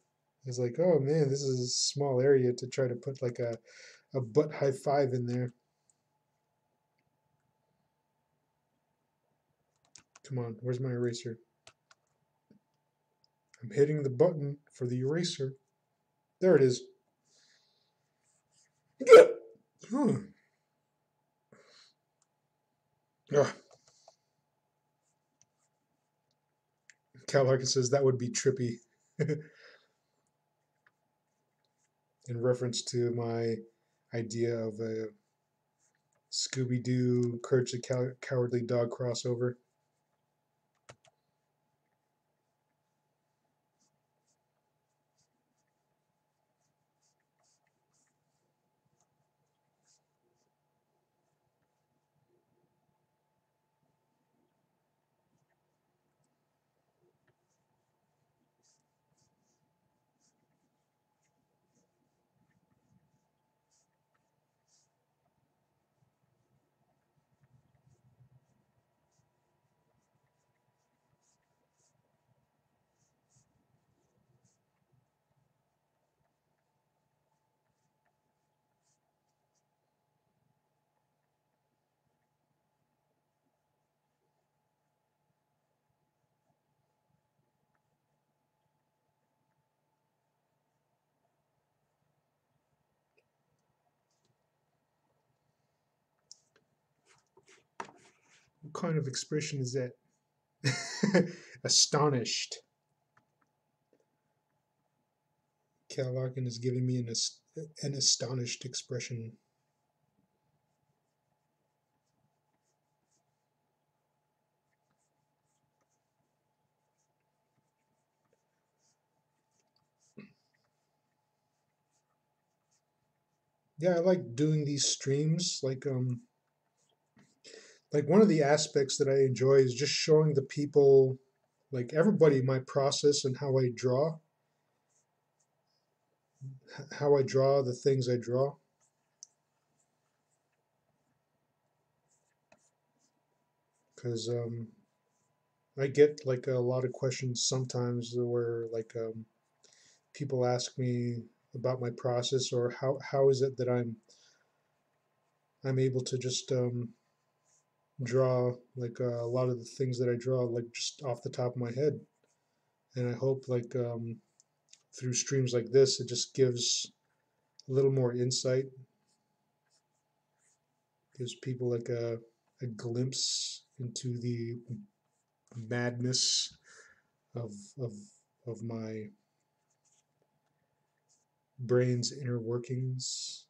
It's like, oh man, this is a small area to try to put like a butt high five in there. Come on, where's my eraser? I'm hitting the button for the eraser. There it is. Huh. Ugh. Cal Larkin says that would be trippy. In reference to my idea of a Scooby Doo Courage the Cowardly Dog crossover. What kind of expression is that? Astonished. Cal Larkin is giving me an astonished expression. Yeah, I like doing these streams. Like one of the aspects that I enjoy is just showing the people, like everybody, my process and how I draw the things I draw. Because I get like a lot of questions sometimes where like people ask me about my process or how is it that I'm able to just draw like a lot of the things that I draw like just off the top of my head. And I hope like through streams like this, it just gives a little more insight, gives people like a glimpse into the madness of of of my brain's inner workings.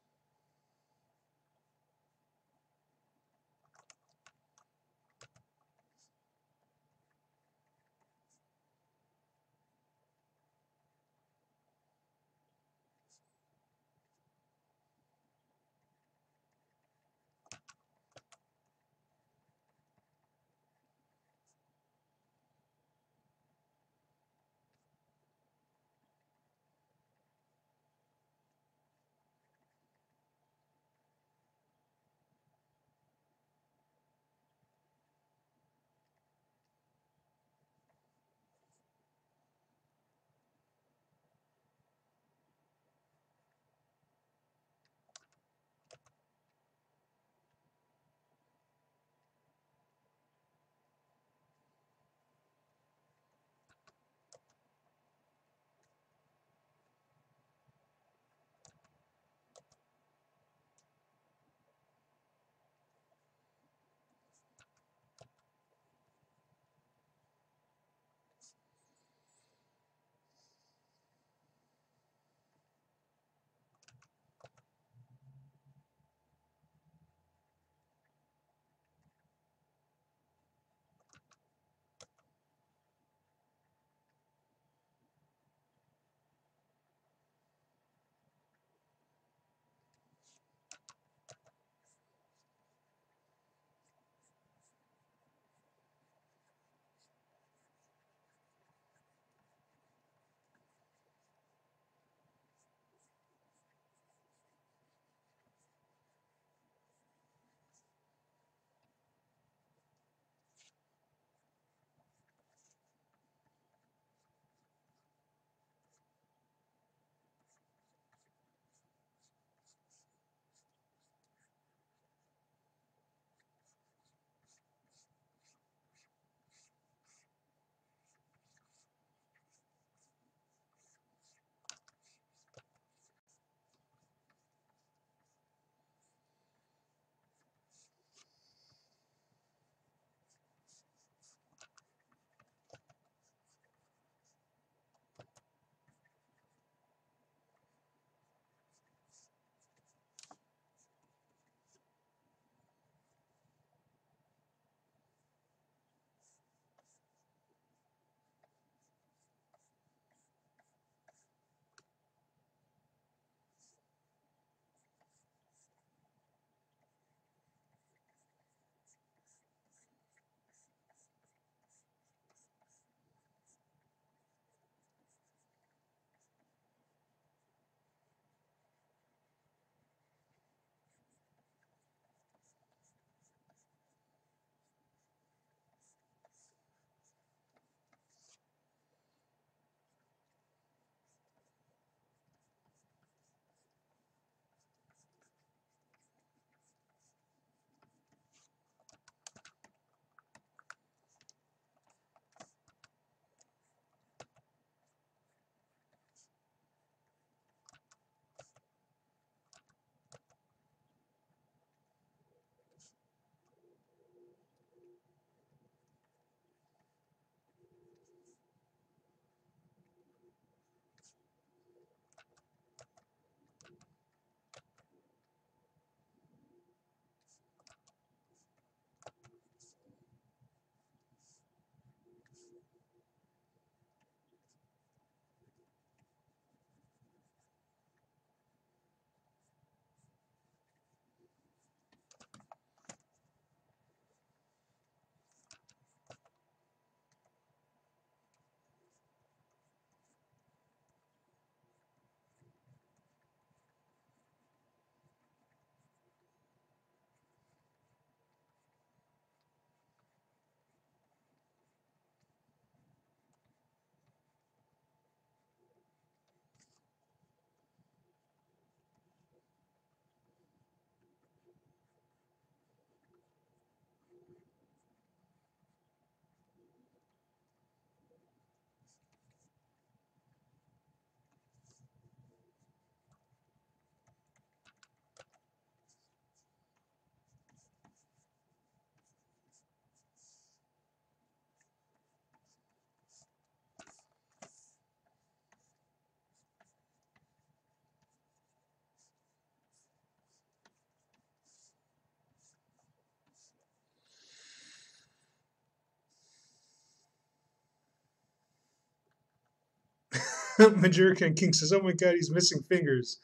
Majurican King says, "Oh my God, he's missing fingers."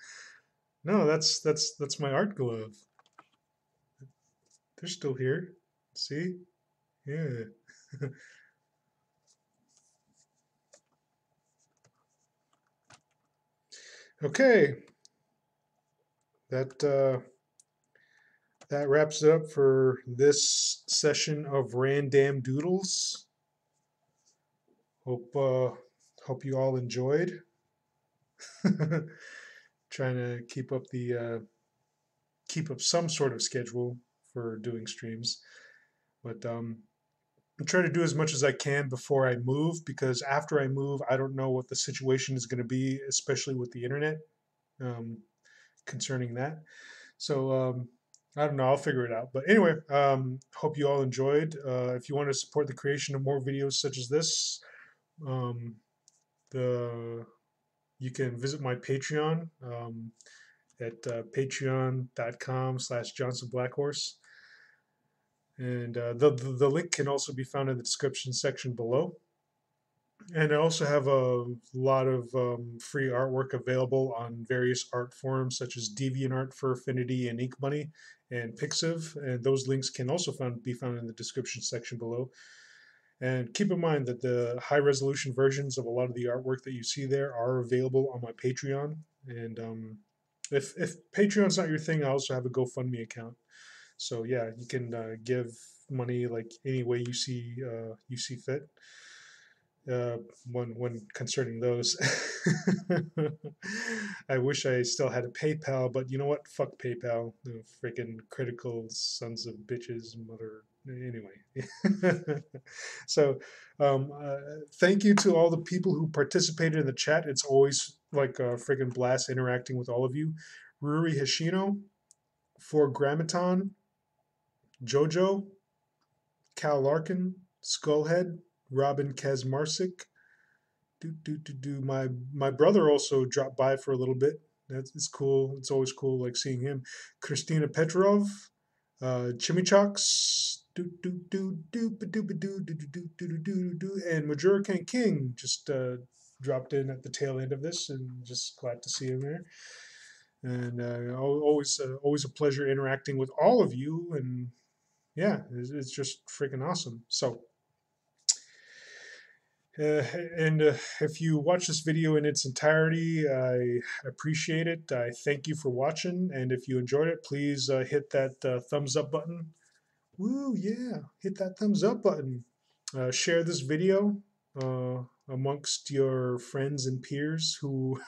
No, that's my art glove. They're still here. See? Yeah. Okay. That that wraps it up for this session of Randamn Doodles. Hope you all enjoyed. Trying to keep up some sort of schedule for doing streams, but I try to do as much as I can before I move, because after I move, I don't know what the situation is going to be, especially with the internet, concerning that. So I don't know. I'll figure it out. But anyway, hope you all enjoyed. If you want to support the creation of more videos such as this, um, you can visit my Patreon at patreon.com/Johnston Blackhorse. And the link can also be found in the description section below. And I also have a lot of free artwork available on various art forums such as DeviantArt, Furfinity, and Ink Money, and Pixiv. And those links can also be found in the description section below. And keep in mind that the high resolution versions of a lot of the artwork that you see there are available on my Patreon. And if Patreon's not your thing, I also have a GoFundMe account. So yeah, you can give money like any way you see fit. When concerning those, I wish I still had a PayPal, but you know what? Fuck PayPal. Freaking critical sons of bitches, mother. Anyway, so thank you to all the people who participated in the chat. It's always like a freaking blast interacting with all of you. Ruri Hashino, For Grammaton, Jojo, Cal Larkin, Skullhead, Robin Kazmarsik. My brother also dropped by for a little bit. It's cool. It's always cool, like seeing him. Christina Petrov, Chimichox, and Majorican King just dropped in at the tail end of this, and just glad to see him there. And always a pleasure interacting with all of you, and yeah, it's just freaking awesome. So. And if you watch this video in its entirety, I appreciate it. I thank you for watching. And if you enjoyed it, please hit that thumbs up button. Woo, yeah, hit that thumbs up button. Share this video amongst your friends and peers who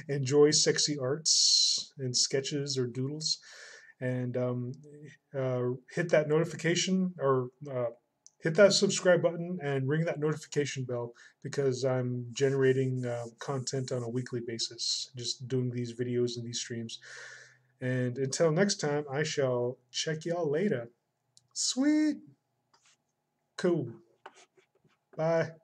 enjoy sexy arts and sketches or doodles. And hit that notification or hit that subscribe button and ring that notification bell, because I'm generating content on a weekly basis, just doing these videos and these streams. And until next time, I shall check y'all later. Sweet. Cool. Bye.